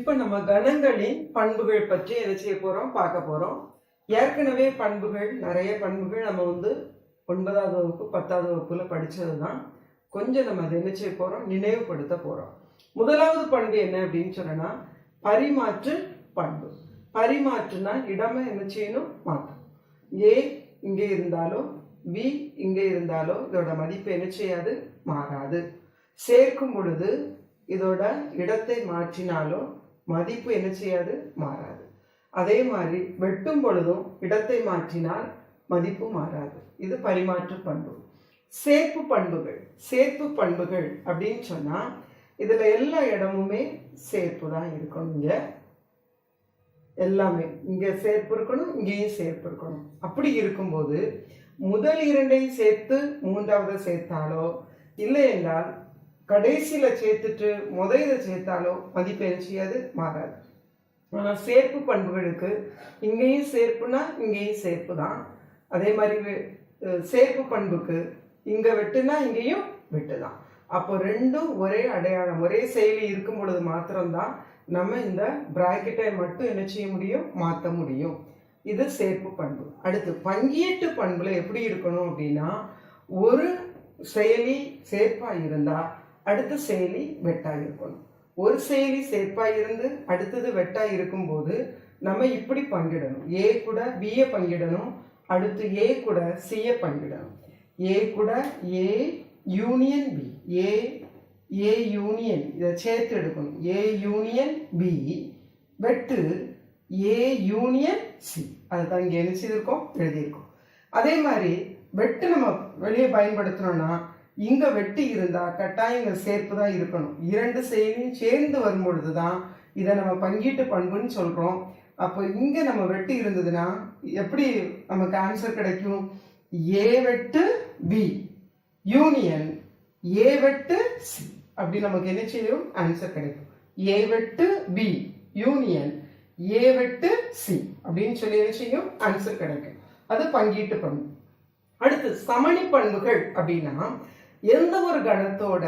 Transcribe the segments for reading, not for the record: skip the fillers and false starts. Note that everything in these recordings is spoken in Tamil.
இப்ப நம்ம கணங்களின் பண்புகள் பற்றி என்ன செய்ய போறோம் பார்க்க போறோம். ஏற்கனவே பண்புகள் நிறைய பண்புகள் நம்ம 9வது வகுப்பு 10வது வகுப்புல படிச்சதுதான். கொஞ்சம் நம்ம அதை என்ன செய்ய போறோம் நினைவுபடுத்த போறோம். முதலாவது பண்பு என்ன அப்படின்னு சொன்னா பரிமாற்று பண்பு. பரிமாற்றுனா இடமே என்ன செய்யணும் மாற்றும். ஏ இங்கே இருந்தாலோ பி இங்கே இருந்தாலோ இதோட மதிப்பு என்ன செய்யாது மாறாது. சேர்க்கும் பொழுது இதோட இடத்தை மாற்றினாலோ மதிப்பு என்ன செய்யாது மாறாது. அதே மாதிரி வெட்டும் பொழுதும் இடத்தை மாற்றினால் மதிப்பு மாறாது. இது பரிமாற்று பண்பு. சேர்ப்பு பண்புகள். சேர்ப்பு பண்புகள் அப்படின்னு சொன்னா இதுல எல்லா இடமுமே சேர்ப்பு தான் இருக்கணும். இங்க எல்லாமே இங்க சேர்ப்பு இருக்கணும், இங்கேயும் சேர்ப்பு இருக்கணும். அப்படி இருக்கும்போது முதல் இரண்டையும் சேர்த்து மூன்றாவது சேர்த்தாலோ இல்லை என்றால் கடைசியில சேர்த்துட்டு முதல்ல சேர்த்தாலோ மதிப்பு என்ன செய்யாது மாறாது. ஆனா சேர்ப்பு பண்புகளுக்கு இங்கேயும் சேர்ப்புனா இங்கேயும் சேர்ப்பு தான். அதே மாதிரி சேர்ப்பு பண்புக்கு இங்க வெட்டுனா இங்கேயும் வெட்டுதான். அப்போ ரெண்டும் ஒரே அடையாளம் ஒரே செயலி இருக்கும் பொழுது மாத்திரம்தான் நம்ம இந்த பிராக்கெட்டை மட்டும் என்ன செய்ய முடியும் மாற்ற முடியும். இது சேர்ப்பு பண்பு. அடுத்து பங்கீட்டு பண்புல எப்படி இருக்கணும் அப்படின்னா ஒரு செயலி சேர்ப்பா இருந்தா அடுத்த செயலி வெட்டா இருக்கணும். ஒரு செயலி சேர்ப்பா இருந்து அடுத்தது வெட்டா இருக்கும் போது நம்ம இப்படி பங்கிடணும். ஏ கூட பியை பங்கிடணும், அடுத்து ஏ கூட சியை பங்கிடணும். ஏ கூட A union B, A union இதை சேர்த்து எடுக்கணும். ஏ யூனியன் பி வெட்டு ஏ யூனியன் சி. அதுதான் இங்கே என்ன செய்திருக்கோம் எழுதியிருக்கோம். அதே மாதிரி வெட்டு நம்ம வெளியே பயன்படுத்தணும்னா இங்க வெட்டி இருந்தா கட்டாயம் இங்க சேர்ப்பு தான் இருக்கணும். இரண்டு செயலியும் சேர்ந்து வரும் பொழுதுதான் இதை நம்ம பங்கீட்டு பண்புன்னு சொல்றோம். அப்போ இங்க நம்ம வெட்டி இருந்ததுன்னா எப்படி நமக்கு ஆன்சர் கிடைக்கும்? ஏ வெட்டு பி யூனியன் ஏ வெட்டு சி. அப்படி நமக்கு என்ன செய்யும் ஆன்சர் கிடைக்கும். ஏ வெட்டு பி யூனியன் ஏ வெட்டு சி அப்படின்னு சொல்லி என்ன செய்யும் ஆன்சர் கிடைக்கும். அது பங்கீட்டு பண்பு. அடுத்து சமணி பண்புகள் அப்படின்னா எந்த ஒரு கணத்தோட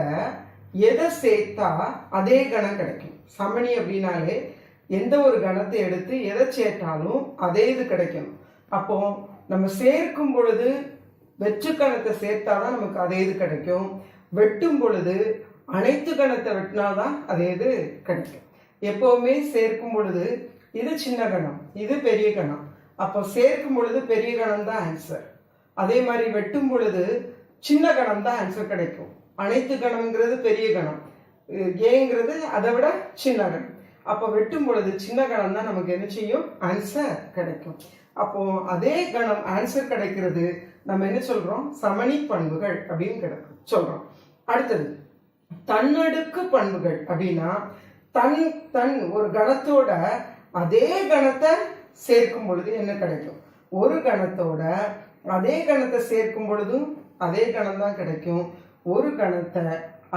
எதை சேர்த்தா அதே கணம் கிடைக்கும். சமணி அப்படின்னாலே எந்த ஒரு கணத்தை எடுத்து எதை சேர்த்தாலும் அதே இது கிடைக்கும். அப்போ நம்ம சேர்க்கும் பொழுது வெற்று கணத்தை சேர்த்தாதான் நமக்கு அதே இது கிடைக்கும். வெட்டும் பொழுது அனைத்து கணத்தை வெட்டினாதான் அதே இது கிடைக்கும். எப்பவுமே சேர்க்கும் பொழுது இது சின்ன கணம் இது பெரிய கணம். அப்போ சேர்க்கும் பொழுது பெரிய கணம் தான் ஆன்சர். அதே மாதிரி வெட்டும் பொழுது சின்ன கணம் தான் ஆன்சர் கிடைக்கும். அனைத்து கணம்ங்கிறது பெரிய கணம், ஏங்கிறது அதை விட சின்ன கணம். அப்போ வெட்டும் பொழுது சின்ன கணம் தான் நமக்கு என்ன செய்யும் ஆன்சர் கிடைக்கும். அப்போ அதே கணம் ஆன்சர் கிடைக்கிறது நம்ம என்ன சொல்றோம் சமணி பண்புகள் அப்படின்னு சொல்றோம். அடுத்தது தன்னடுக்கு பண்புகள் அப்படின்னா தன் ஒரு கணத்தோட அதே கணத்தை சேர்க்கும் பொழுது என்ன கிடைக்கும்? ஒரு கணத்தோட அதே கணத்தை சேர்க்கும் பொழுதும் அதே கணம் தான் கிடைக்கும். ஒரு கணத்தை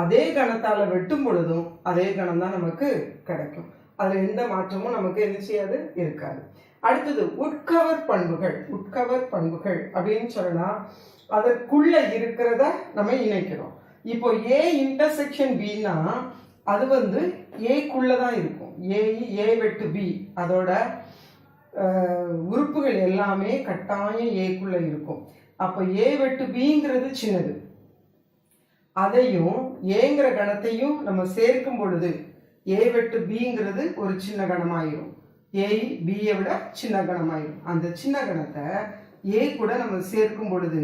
அதே கணத்தால வெட்டும் பொழுதும் அதே கணம் தான் நமக்கு கிடைக்கும். அதுல எந்த மாற்றமும் நமக்கு என்ன செய்யாது இருக்காது. அடுத்தது உட்கவர் பண்புகள். உட்கவர் பண்புகள் அப்படின்னு சொன்னா அதற்குள்ள இருக்கிறத நம்ம இணைக்கிறோம். இப்போ ஏ இன்டர்செக்ஷன் பின்னா அது ஏக்குள்ளதான் இருக்கும். ஏ வெட்டு பி அதோட உறுப்புகள் எல்லாமே கட்டாயம் ஏக்குள்ள இருக்கும். அப்ப ஏ வெட்டு பிங்கிறது சின்னது. அதையும் ஏங்கிற கணத்தையும் நம்ம சேர்க்கும் பொழுது ஏ வெட்டு பிங்கிறது ஒரு சின்ன கணமாயிரும். ஏ பியை விட சின்ன கணமாயிரும். அந்த சின்ன கணத்தை ஏ கூட நம்ம சேர்க்கும் பொழுது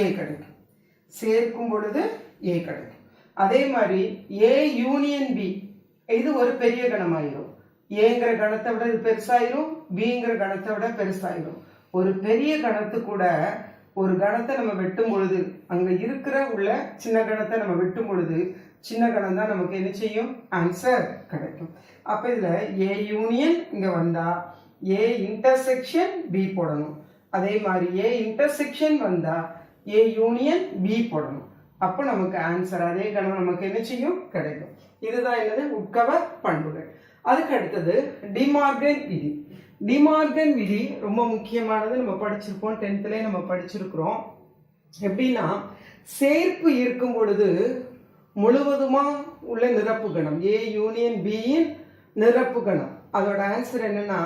ஏ கிடைக்கும். சேர்க்கும் பொழுது ஏ கிடைக்கும். அதே மாதிரி ஏ யூனியன் பி இது ஒரு பெரிய கணமாயிரும். ஏங்கிற கணத்தை விட இது பெருசாயிரும், பிங்கிற கணத்தை விட பெருசாயிரும். ஒரு பெரிய கணத்து கூட ஒரு கணத்தை நம்ம வெட்டும் பொழுது அங்க இருக்கிற உள்ள சின்ன கணத்தை நம்ம வெட்டும் பொழுது சின்ன கணம் தான் நமக்கு என்ன செய்யும் ஆன்சர் கிடைக்கும். அப்ப இதுல ஏ யூனியன் இங்க வந்தா ஏ இன்டர்செக்ஷன் பி போடணும். அதே மாதிரி ஏ இன்டர்செக்ஷன் வந்தா ஏ யூனியன் பி போடணும். அப்ப நமக்கு ஆன்சர் அதே கணம் நமக்கு என்ன செய்யும் கிடைக்கும். இதுதான் என்னது உட்கவர் பண்புகள். அதுக்கு அடுத்தது டிமார்கன் விதி. டிமார்கன் விதி ரொம்ப முக்கியமானது. நம்ம படிச்சிருப்போம், 10th நம்ம படிச்சிருக்கிறோம். எப்படின்னா சேர்ப்பு இருக்கும் பொழுது முழுவதுமா உள்ள நிரப்பு கணம் ஏ யூனியன் பியின் நிரப்பு கணம். அதோட ஆன்சர் என்னன்னா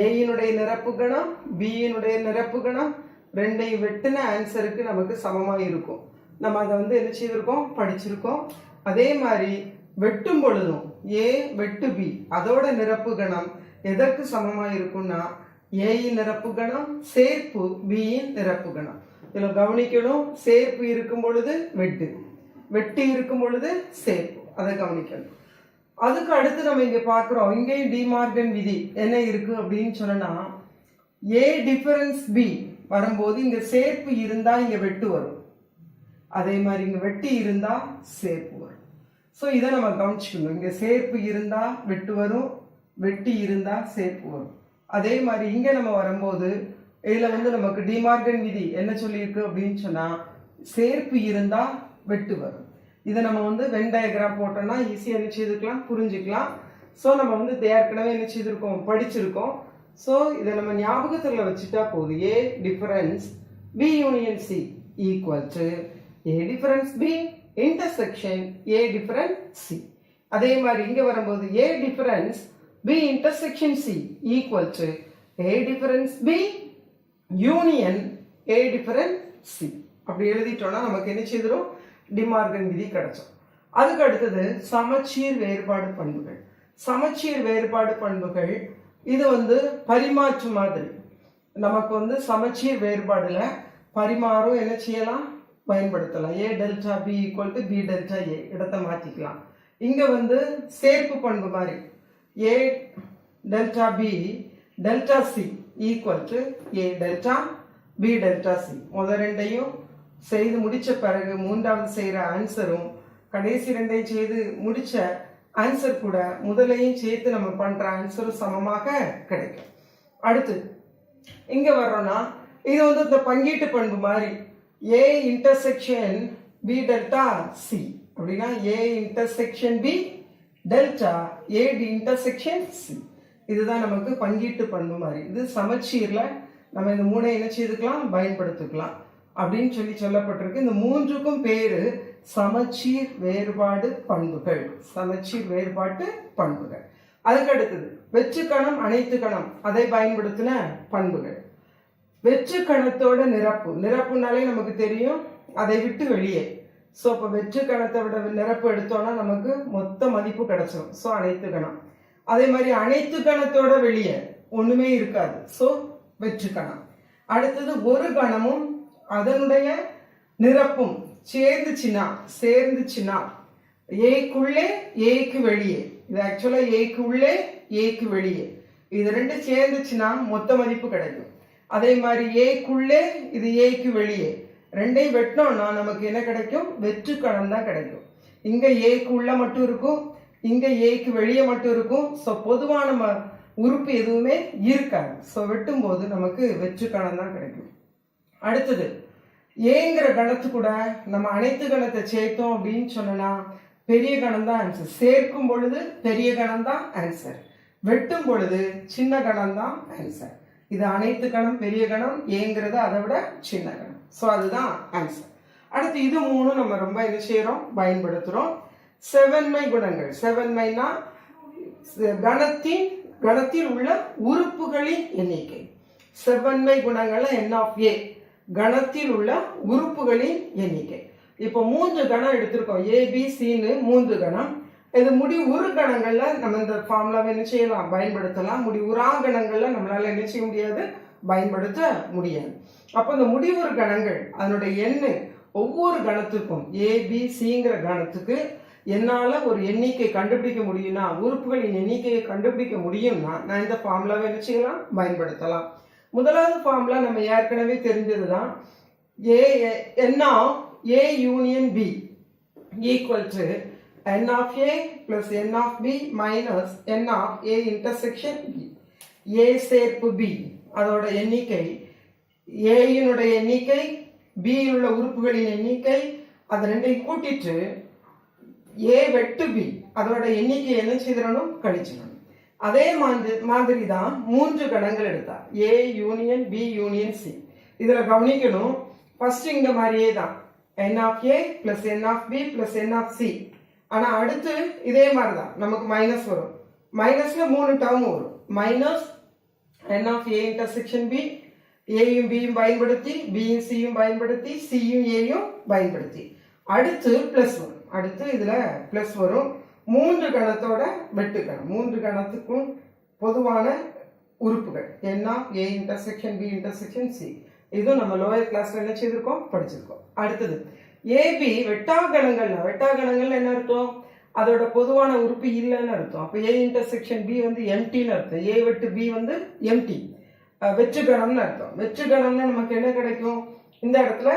ஏயினுடைய நிரப்பு கணம் பியினுடைய நிரப்பு கணம் ரெண்டையும் வெட்டின ஆன்சருக்கு நமக்கு சமமாக இருக்கும். நம்ம அதை என்ன செய்திருக்கோம், படிச்சிருக்கோம். அதே மாதிரி வெட்டும் பொழுதும் ஏ வெட்டு பி அதோட நிரப்பு கணம் எதற்கு சமமாக இருக்கும்னா ஏயின் நிரப்பு கணம் சேர்ப்பு பியின் நிரப்பு கணம். இதில் கவனிக்கணும், சேர்ப்பு இருக்கும் பொழுது வெட்டு, வெட்டு இருக்கும் பொழுது சேர்ப்பு, அதை கவனிக்கணும். அதுக்கு அடுத்து நம்ம இங்க பார்க்கிறோம், இங்கேயும் டிமார்கன் விதி என்ன இருக்கு அப்படின்னு சொன்னா ஏ டிஃபரன்ஸ் பி வரும்போது இங்க சேர்ப்பு இருந்தா இங்க வெட்டு வரும், அதே மாதிரி இங்க வெட்டி இருந்தா சேர்ப்பு வரும். ஸோ இதை நம்ம கவனிச்சுக்கணும், இங்க சேர்ப்பு இருந்தா வெட்டு வரும், வெட்டி இருந்தா சேர்ப்பு வரும். அதே மாதிரி இங்க நம்ம வரும்போது இதுல நமக்கு டிமார்கன் விதி என்ன சொல்லியிருக்கு அப்படின்னு சொன்னா சேர்ப்பு இருந்தா வெட்டு வரும். இதை நம்ம வென் டயக்ராம் போட்டோம்னா ஈஸியாக என்ன செய்துக்கலாம், புரிஞ்சுக்கலாம். ஸோ நம்ம ஏற்கனவே என்ன செய்திருக்கோம், படிச்சிருக்கோம். ஸோ இதை நம்ம ஞாபகத்தில் வச்சுட்டா போதும். A difference B union C equal to A difference B intersection A difference C. அதே மாதிரி இங்க வரும்போது A difference B intersection C equal to A difference B union A difference C. அப்படி எழுதிட்டோம்னா நமக்கு என்ன செய்திரும், டிமார்கன் விதி கிடைச்சோம். அதுக்கு அடுத்தது சமச்சீர் வேறுபாடு பண்புகள். சமச்சீர் வேறுபாடு பண்புகள் இது பரிமாற்று மாதிரி. நமக்கு சமச்சீர் வேறுபாடுல பரிமாறும் என்ன செய்யலாம், பயன்படுத்தலாம். A delta B equal to B delta A இடத்தை மாற்றிக்கலாம். இங்க சேர்ப்பு பண்பு மாதிரி A delta B delta C equal to A delta B delta C. முதல் ரெண்டையும் செய்து முடிச்ச பிறகு மூன்றாவது செய்யற ஆன்சரும் கடைசி ரெண்டையும் செய்து முடிச்ச ஆன்சர் கூட முதலையும் சேர்த்து நம்ம பண்ற ஆன்சரும் சமமாக கிடைக்கும். அடுத்து இங்க வர்றோம்னா இது இந்த பங்கீட்டு பண்பு மாதிரி A intersection B delta C அப்படின்னா A intersection B delta A D intersection C. இதுதான் நமக்கு பங்கீட்டு பண்பு மாதிரி. இது சமச்சீர்ல நம்ம இந்த மூணை என்ன செய்துக்கலாம், பயன்படுத்திக்கலாம் அப்படின்னு சொல்லப்பட்டிருக்கு. இந்த மூன்றுக்கும் பேரு சமச்சீர் வேறுபாடு பண்புகள், சமச்சீர் வேறுபாட்டு பண்புகள். அதுக்கு அடுத்தது வெற்று கணம் அனைத்து கணம் அதை பயன்படுத்தின பண்புகள். வெற்று கணத்தோட நிரப்பு, நிரப்புனாலே நமக்கு தெரியும் அதை விட்டு வெளியே. ஸோ இப்போ வெற்று கணத்தை விட நிரப்பு எடுத்தோம்னா நமக்கு மொத்த மதிப்பு கிடைச்சிடும். ஸோ அனைத்து கணம். அதே மாதிரி அனைத்து கணத்தோட வெளியே ஒண்ணுமே இருக்காது. ஸோ வெற்று கணம். அடுத்தது ஒரு கணமும் அதனுடைய நிரப்பும் சேர்ந்துச்சுன்னா ஏக்குள்ளே ஏக்கு வெளியே, இது ஆக்சுவலா ஏக்கு உள்ளே ஏக்கு வெளியே, இது ரெண்டு சேர்ந்துச்சுன்னா மொத்த மதிப்பு கிடைக்கும். அதே மாதிரி ஏக்குள்ளே இது ஏக்கு வெளியே ரெண்டையும் வெட்டினோம்னா நமக்கு என்ன கிடைக்கும், வெற்று கணம் தான் கிடைக்கும். இங்க ஏக்கு உள்ள மட்டும் இருக்கும், இங்க ஏக்கு வெளியே மட்டும் இருக்கும். ஸோ பொதுவான உறுப்பு எதுவுமே இருக்காது. ஸோ வெட்டும் போது நமக்கு வெற்று கணம் தான் கிடைக்கும். அடுத்தது ஏங்கிற கணத்து கூட நம்ம அனைத்து கணத்தை சேர்த்தோம் அப்படின்னு சொன்னா பெரிய கணம் தான் ஆன்சர். சேர்க்கும் பொழுது பெரிய கணம் தான் ஆன்சர், வெட்டும் பொழுது சின்ன கணம் தான் ஆன்சர். இது அனைத்து கணம் பெரிய கணம், ஏங்கிறது அதை விட சின்ன கணம். ஸோ அதுதான் ஆன்சர். அடுத்து இது மூணு நம்ம ரொம்ப என்ன செய்யறோம், பயன்படுத்துறோம். செவன்மை குணங்கள். செவன்மைனா கணத்தில் உள்ள உறுப்புகளின் எண்ணிக்கை. செவன்மை குணங்கள் என் ஆஃப் ஏ, கணத்தில் உள்ள உறுப்புகளின் எண்ணிக்கை. இப்போ 3 கணம் எடுத்திருக்கோம், ஏபிசின்னு 3 கணம். இது முடிவுறு கணங்கள்ல நம்ம இந்த ஃபார்முலாவை என்ன செய்யலாம், பயன்படுத்தலாம். முடிவுறா கணங்கள்ல நம்மளால என்ன செய்ய முடியாது, பயன்படுத்த முடியாது. அப்போ இந்த முடிவுறு கணங்கள் அதனுடைய எண்ணு ஒவ்வொரு கணத்துக்கும் ஏபிசிங்கிற கணத்துக்கு என்னால ஒரு எண்ணிக்கை கண்டுபிடிக்க முடியும்னா, உறுப்புகளின் எண்ணிக்கையை கண்டுபிடிக்க முடியும்னா நான் இந்த ஃபார்முலாவை என்ன செய்யலாம், பயன்படுத்தலாம். முதலாவது ஃபார்முலா நம்ம ஏற்கனவே தெரிஞ்சதுதான். n of A union B equal to n of A plus n of B minus n of A intersection B. A சேர்ப்பு B அதோட எண்ணிக்கை, A யினுடைய எண்ணிக்கை, B யில் உள்ள உறுப்புகளின் எண்ணிக்கை, அது ரெண்டையும் கூட்டிட்டு A வெட்டு B அதோட எண்ணிக்கை என்ன செய்யணும், கழிச்சிடணும். அதே மாதிரி தான் 3 கணங்கள் எடுத்தா A union B union C. இதுல கவனிக்கணும், ஃபர்ஸ்ட் இந்த மாதிரியே தான் n of A plus n of B plus n of C ஆனா அடுத்து இதே மாதிரிதான் நமக்கு மைனஸ் வரும். மைனஸ்ல 3 டேர்ம் வரும். Minus n of a intersection b, ஏயும் பியும் பயன்படுத்தி, பியும் சியும் பயன்படுத்தி, சியும் ஏயும் பயன்படுத்தி, அடுத்து பிளஸ் வரும். அடுத்து இதுல பிளஸ் வரும். 3 கணத்தோட வெட்டு கணம், 3 கணத்துக்கும் பொதுவான உறுப்புகள் n of a intersection b intersection c. இதுவும் நம்ம லோயர் கிளாஸ்ல என்ன செய்திருக்கோம், படிச்சிருக்கோம். அடுத்தது ஏபி வெட்டாகணங்கள் என்ன அர்த்தம், அதோட பொதுவான உறுப்பு இல்லைன்னு அர்த்தம். அப்ப ஏ இன்டர்செக்ஷன் பி வந்து எம்டின்னு அர்த்தம். ஏ வெட்டு பி வந்து எம்டி, வெற்று கணம்னு அர்த்தம். வெற்று கணம்னா நமக்கு என்ன கிடைக்கும், இந்த இடத்துல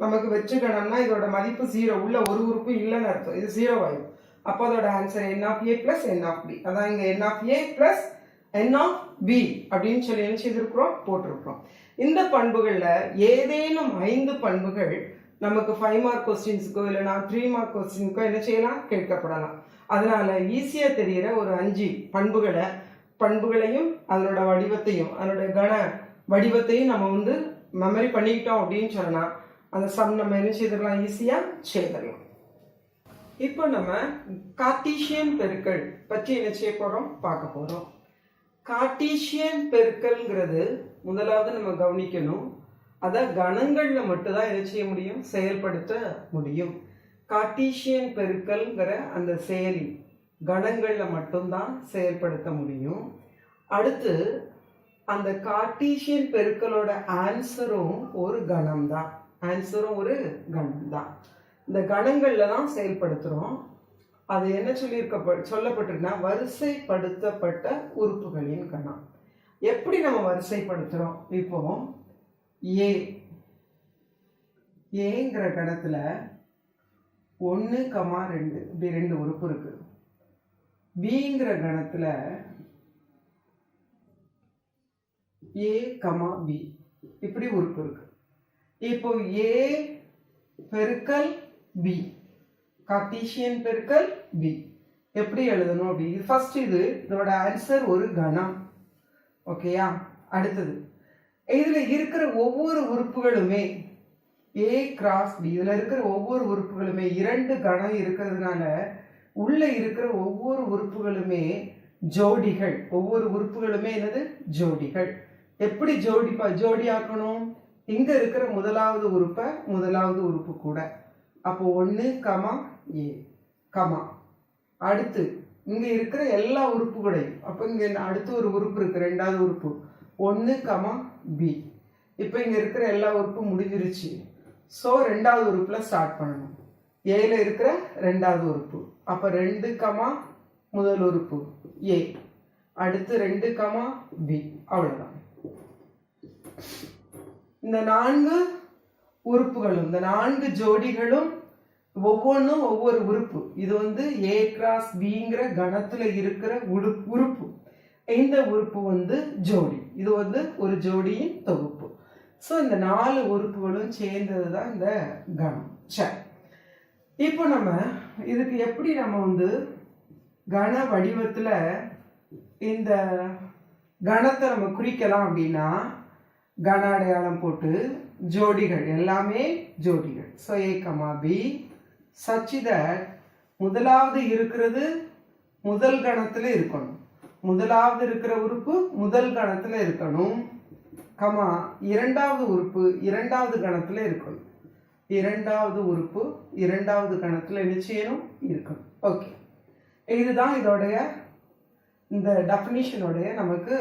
நமக்கு வெற்று கணம்னா இதோட மதிப்பு 0, உள்ள ஒரு உறுப்பு இல்லைன்னு அர்த்தம். இது 0 ஆகும். அப்போ அதோட answer n of a plus n of b. அதான் இங்க n of a plus n of b அப்படின்னு சொல்லி என்ன செய்திருக்கிறோம், போட்டிருக்கிறோம். இந்த பண்புகள்ல ஏதேனும் 5 பண்புகள் நமக்கு 5 மார்க் கொஸ்டின்ஸுக்கோ இல்லைனா 3 மார்க் கொஸ்டினுக்கோ என்ன செய்யலாம், கேட்கப்படலாம். அதனால ஈஸியா தெரிகிற ஒரு 5 பண்புகளையும் அதனோட வடிவத்தையும் அதனோட கன வடிவத்தையும் நம்ம வந்து மெமரி பண்ணிக்கிட்டோம் அப்படின்னு சொன்னா அந்த சம் நம்ம என்ன செய்திடலாம், ஈஸியா செய்திடலாம். இப்போ நம்ம கார்ட்டீசியன் பெருக்கல் பற்றி என்ன செய்ய போறோம், பார்க்க போறோம். கார்ட்டீசியன் பெருக்கல்ங்கிறது முதலாவது நம்ம கவனிக்கணும், அத கணங்கள்ல மட்டும்தான் என்ன செய்ய முடியும், செயல்படுத்த முடியும். கார்ட்டீசியன் பெருக்கல்ங்கிற அந்த செயலி கணங்கள்ல மட்டும்தான் செயல்படுத்த முடியும். அடுத்து அந்த கார்ட்டீசியன் பெருக்கலோட ஆன்சரும் ஒரு கணம் தான், இந்த கணங்கள்ல தான் செயல்படுத்துறோம். அது என்ன சொல்லப்பட்டிருக்குன்னா வரிசைப்படுத்தப்பட்ட உறுப்புகளின் கணம். எப்படி நம்ம வரிசைப்படுத்துறோம், இப்போ ஏங்கிற கணத்துல 1, 2 இப்படி 2 உறுப்பு இருக்கு. பிங்கிற கணத்துல a, b இப்படி உறுப்பு இருக்கு. இப்போ a பெருக்கல் b, கார்ட்டீசியன் பெருக்கல் b எப்படி எழுதணும் அப்படி, ஃபர்ஸ்ட் இதோட ஆன்சர் ஒரு கணம். ஓகேயா? அடுத்தது இதுல இருக்கிற ஒவ்வொரு உறுப்புகளுமே a கிராஸ் b, இதுல இருக்கிற ஒவ்வொரு உறுப்புகளுமே 2 கணம் இருக்கிறதுனால உள்ள இருக்கிற ஒவ்வொரு உறுப்புகளுமே ஜோடிகள். ஒவ்வொரு உறுப்புகளுமே என்னது, ஜோடிகள். எப்படி ஜோடி ஆக்கணும், இங்க இருக்கிற முதலாவது உறுப்பு கூட, அப்போ 1, a கமா, அடுத்து இங்க இருக்கிற எல்லா உறுப்புகளையும், அப்ப இங்க அடுத்து ஒரு உறுப்பு இருக்கு, 2வது உறுப்பு 1, b. இப்போ இங்க இருக்கிற எல்லா உறுப்பும் முடிஞ்சிருச்சு. ஸோ 2வது உறுப்புல ஸ்டார்ட் பண்ணணும். ஏல இருக்கிற 2வது உறுப்பு, அப்ப 2, முதல் உறுப்பு a, அடுத்து 2, b. அவ்வளவுதான். இந்த 4 உறுப்புகளும், இந்த 4 ஜோடிகளும் ஒவ்வொன்றும் ஒவ்வொரு உறுப்பு. இது வந்து a கிராஸ் பிங்கிற கணத்துல இருக்கிற உறுப்பு. இந்த உறுப்பு வந்து ஜோடி, இது வந்து ஒரு ஜோடியின் தொகுப்பு. ஸோ இந்த 4 உறுப்புகளும் சேர்ந்ததுதான் இந்த கணம். சரி, இப்போ நம்ம இதுக்கு எப்படி நம்ம வந்து கன வடிவத்துல இந்த கணத்தை நம்ம குறிக்கலாம் அப்படின்னா, கன அடையாளம் போட்டு ஜோடிகள், எல்லாமே ஜோடிகள். So a, b such that முதலாவது இருக்கிறது முதல் கணத்துல இருக்கணும், முதலாவது இருக்கிற உறுப்பு முதல் கணத்துல இருக்கணும், இரண்டாவது உறுப்பு 2வது கணத்துல இருக்கணும், 2வது உறுப்பு 2வது கணத்துல என்ன செய்யணும், இருக்கணும். ஓகே, இதுதான் இதோடைய இந்த டெஃபினிஷனோடைய நமக்கு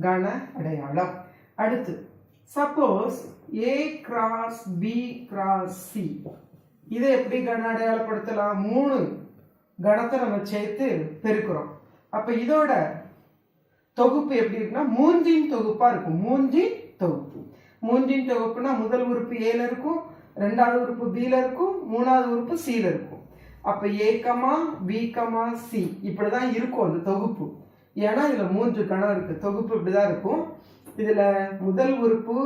கன அடையாளம். அடுத்து suppose a cross b cross c, இதை எப்படி கன அடையாளப்படுத்தலாம், 3 கணத்தை நம்ம சேர்த்து பெருக்கிறோம். அப்ப இதோட தொகுப்பு எப்படி இருக்குன்னா மூன்றின் தொகுப்பா இருக்கும். மூன்றின் தொகுப்புனா முதல் உறுப்பு ஏல இருக்கும், 2வது உறுப்பு பில இருக்கும், 3வது உறுப்பு சில இருக்கும். அப்ப a, b, c இப்படிதான் இருக்கும் அந்த தொகுப்பு. ஏன்னா இதுல 3 கணம் இருக்கு, தொகுப்பு இப்படிதான் இருக்கும். இதுல முதல் உறுப்பு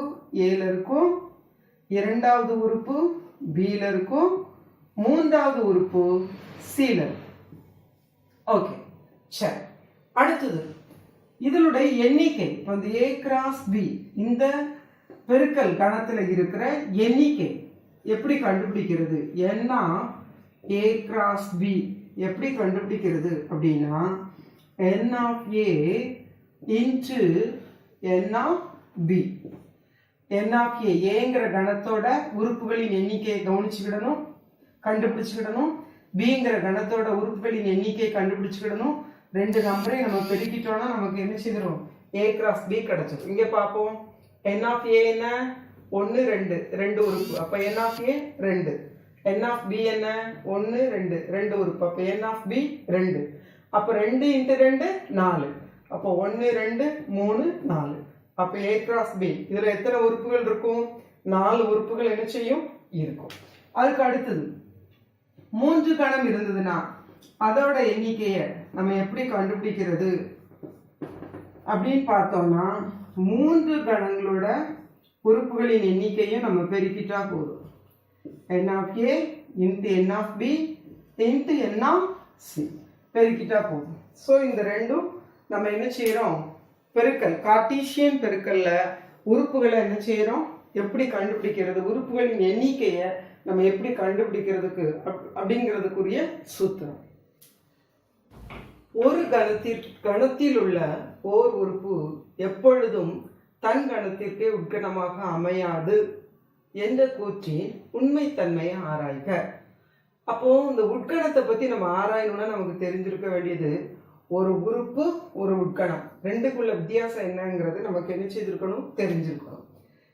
ஏல இருக்கும், 2வது உறுப்பு பில இருக்கும், 3வது உறுப்பு சில இருக்கும். ஓகே, சரி. அடுத்தது இதனுடைய எண்ணிக்கை வந்து a கிராஸ் b, இந்த பெருக்கல் கணத்துல இருக்கிற எண்ணிக்கை எப்படி கண்டுபிடிக்கிறது, n a கிராஸ் b எப்படி கண்டுபிடிக்கிறது அப்படின்னா n of a into n of b. n of a ஏங்கிற கணத்தோட உறுப்புகளின் எண்ணிக்கையை கவனிச்சுக்கிடணும், கண்டுபிடிச்சுக்கிடணும். பிங்கிற கணத்தோட உறுப்புகளின் எண்ணிக்கையை கண்டுபிடிச்சுக்கிடணும். ரெண்டு நம்பரையும் நம்ம பெருக்கிட்டோம்னா நமக்கு என்ன செய்திரும்? a cross b கிடைச்சிடும். இங்க பார்ப்போம். n of a என்ன? 1 2 ரெண்டு உறுப்பு. அப்ப n of a 2. n of b என்ன? 1 2 ரெண்டு உறுப்பு. அப்ப n of b 2. அப்ப 2 into 2 4. அப்ப 1 2 3 4. அப்ப a cross b இதுல எத்தனை உறுப்புகள் இருக்கும்? 4 உறுப்புகள் என்ன செய்யும்? இருக்கும். அதுக்கு அடுத்தது 3 கணம் இருந்ததுன்னா அதோட எண்ணிக்கையை நம்ம எப்படி கண்டுபிடிக்கிறது அப்படின்னு பார்த்தோம்னா 3 கணங்களோட உறுப்புகளின் எண்ணிக்கையும் நம்ம பெருக்கிட்டா போதும். n of a into n of b into n of c பெருக்கிட்டா போதும். ஸோ இந்த ரெண்டும் நம்ம என்ன செய்யறோம்? பெருக்கல், கார்ட்டீசியன் பெருக்கல்ல உறுப்புகளை என்ன செய்யறோம்? எப்படி கண்டுபிடிக்கிறது, உறுப்புகளின் எண்ணிக்கையை நம்ம எப்படி கண்டுபிடிக்கிறதுக்கு அப்படிங்கிறதுக்குரிய சூத்திரம். ஒரு கணத்தில் உள்ள ஓர் உறுப்பு எப்பொழுதும் தன் கணத்திற்கே உட்கணமாக அமையாது என்ற கூற்றின் உண்மைத்தன்மையை ஆராய்க. அப்போ இந்த உட்கணத்தை பத்தி நம்ம ஆராயணும்னா நமக்கு தெரிஞ்சிருக்க வேண்டியது ஒரு உறுப்பு ஒரு உட்கணம் ரெண்டுக்குள்ள வித்தியாசம் என்னங்கிறது நமக்கு என்ன செய்திருக்கணும்? தெரிஞ்சிருக்கணும்.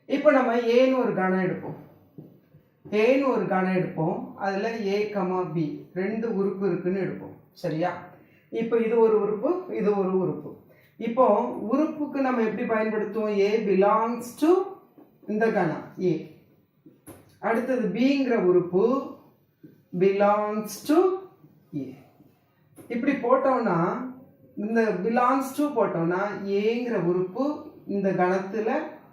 இப்போ நம்ம ஏன்னு ஒரு கணம் எடுப்போம். ஏன்னு ஒரு கணம் எடுப்போம். அதுல a, b ரெண்டு உறுப்பு இருக்குன்னு எடுப்போம். சரியா? இப்போ இது ஒரு உறுப்பு, இது ஒரு உறுப்பு. இப்போ உறுப்புக்கு நம்ம எப்படி பயன்படுத்துவோம்? a belongs to இந்த கணம் a. அடுத்தது bங்கிற உறுப்பு belongs to a. இப்படி போட்டோம்னா இந்த belongs to போட்டோம்னா ஏங்கிற உறுப்பு இந்த கணத்துல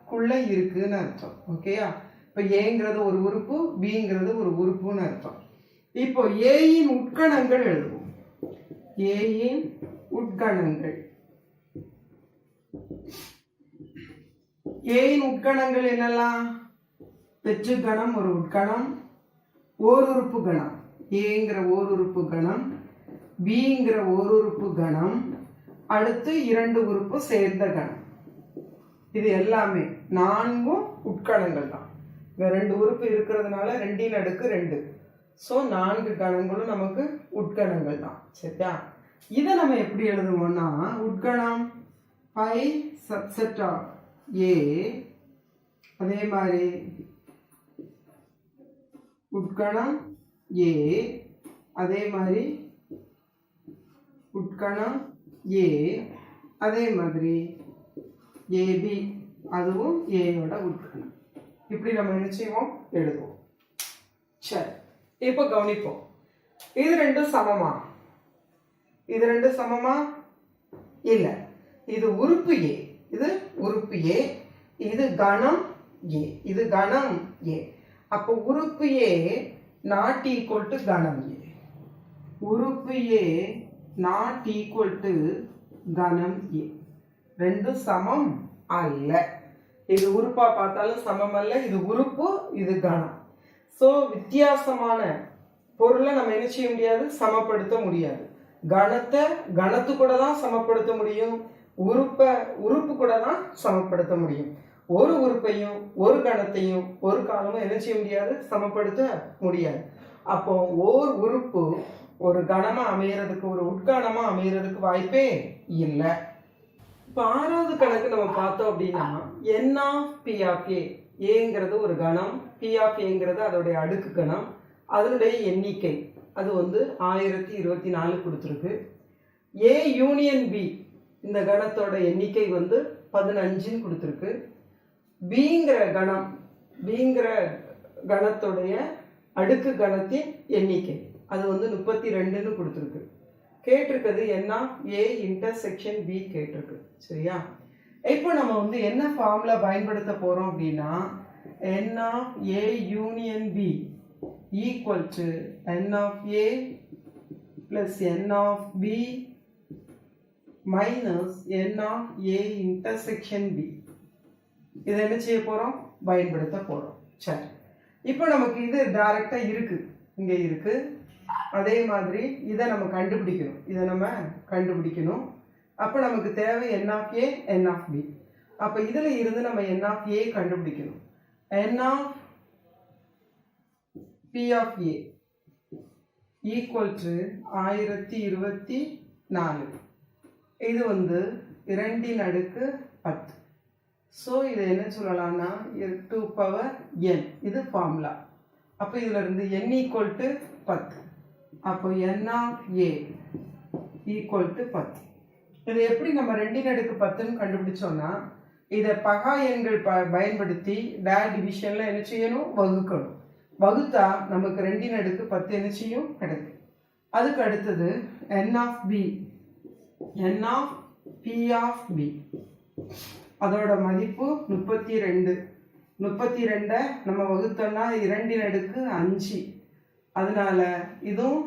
குள்ள இருக்குன்னு அர்த்தம். ஓகேயா? இப்போ ஏங்கிறது ஒரு உறுப்பு, பிங்கிறது ஒரு உறுப்புன்னு அர்த்தம். இப்போ ஏயின் உட்கணங்கள் எழுதுவோம். ஏயின் உட்கணங்கள், ஏயின் உட்கணங்கள் என்னெல்லாம்? பெற்று கணம் ஒரு உட்கணம், ஓருறுப்பு கணம் ஏங்கிற ஓருறுப்பு கணம், பிங்கிற ஓருறுப்பு கணம், அடுத்து 2 உறுப்பு சேர்ந்த கணம். இது எல்லாமே 4 உட்கணங்கள் தான். இங்க 2 உறுப்பு இருக்கிறதுனால 2 ஸோ 4 கணங்களும் நமக்கு உட்கணங்கள் தான். சரியா? இதை நம்ம எப்படி எழுதுவோம்னா உட்கணம் பை சப்செட் ஆஃப் ஏ, அதே மாதிரி உட்கணம் ஏ, அதே மாதிரி உட்கணம் ஏ, அதே மாதிரி ஏபி அதுவும் ஏயோட உட்கணம். இப்படி நம்ம என்ன செய்வோம்? எழுதுவோம். சரி, இப்போ கவனிப்போம். இது ரெண்டும் சமமா? இது ரெண்டும் சமமா? இல்ல. இது உறுப்பு ஏ, இது உறுப்பு ஏ, இது கணம் ஏ, இது கணம் ஏ. அப்போ உறுப்பு ஏ நாட் ஈக்குவல் டு கணம் ஏ. உறுப்பு ஏ நாட் ஈக்குவல் டு கணம் ஏ. ரெண்டும் சமம் அல்ல. இது உறுப்பா பார்த்தாலும் சமம் அல்ல. இது உறுப்பு, இது கணம். ஸோ வித்தியாசமான பொருளை நம்ம என்ன செய்ய முடியாது? சமப்படுத்த முடியாது. கணத்தை கணத்து கூட தான் சமப்படுத்த முடியும், உறுப்பு கூட தான் சமப்படுத்த முடியும். ஒரு உறுப்பையும் ஒரு கணத்தையும் ஒரு காலமும் என்ன செய்ய முடியாது? சமப்படுத்த முடியாது. அப்போ ஓர் உறுப்பு ஒரு கணமா அமையறதுக்கு, ஒரு உட்கணமா அமையறதுக்கு வாய்ப்பே இல்லை. இப்போ 6வது கணக்கு நம்ம பார்த்தோம் அப்படின்னா n of p of a, ஏங்கிறது ஒரு கணம், p of aங்கிறது அதோடைய அடுக்கு கணம், அதனுடைய எண்ணிக்கை அது 1024 கொடுத்துருக்கு. a யூனியன் b இந்த கணத்தோட எண்ணிக்கை 15ன்னு கொடுத்துருக்கு. பிங்கிற கணத்துடைய அடுக்கு கணத்தின் எண்ணிக்கை அது 32ன்னு கொடுத்துருக்கு. கேட்டிருக்கிறது n of a intersection b கேட்டிருக்கு. சரியா? இப்போ நம்ம என்ன ஃபார்முலா பயன்படுத்த போறோம் அப்படின்னா n of a union b equal to n of a plus n of b minus n of a intersection b. இதை என்ன செய்ய போறோம்? பயன்படுத்த போறோம். சரி, இப்போ நமக்கு இது டைரக்டா இருக்கு, இங்க இருக்கு. அதே மாதிரி இதை நம்ம கண்டுபிடிக்கணும். அப்போ நமக்கு தேவை n of a n of b. அப்போ இதில் இருந்து நம்ம n of a கண்டுபிடிக்கணும். n of p of a equal to 1024. இது 2 அடுக்கு 10. ஸோ இதை என்ன சொல்லலாம்னா 2 பவர் n. இது ஃபார்முலா. அப்போ இதில் இருந்து n ஈக்குவல் டு 10. அப்போ n of a equal to 10. இதை எப்படி நம்ம 2 அடுக்கு 10ன்னு கண்டுபிடிச்சோம்னா இதை பகா எண்கள் பயன்படுத்தி டிவிஷனில் என்ன செய்யணும், வகுக்கணும். வகுத்தா நமக்கு 2 அடுக்கு 10 என்ன செய்யும், கிடைக்கும். அதுக்கு அடுத்தது n of b, n of p of b, அதோட மதிப்பு 32. 32 நம்ம வகுத்தோம்னா 2 அடுக்கு 5. அதனால இதுவும்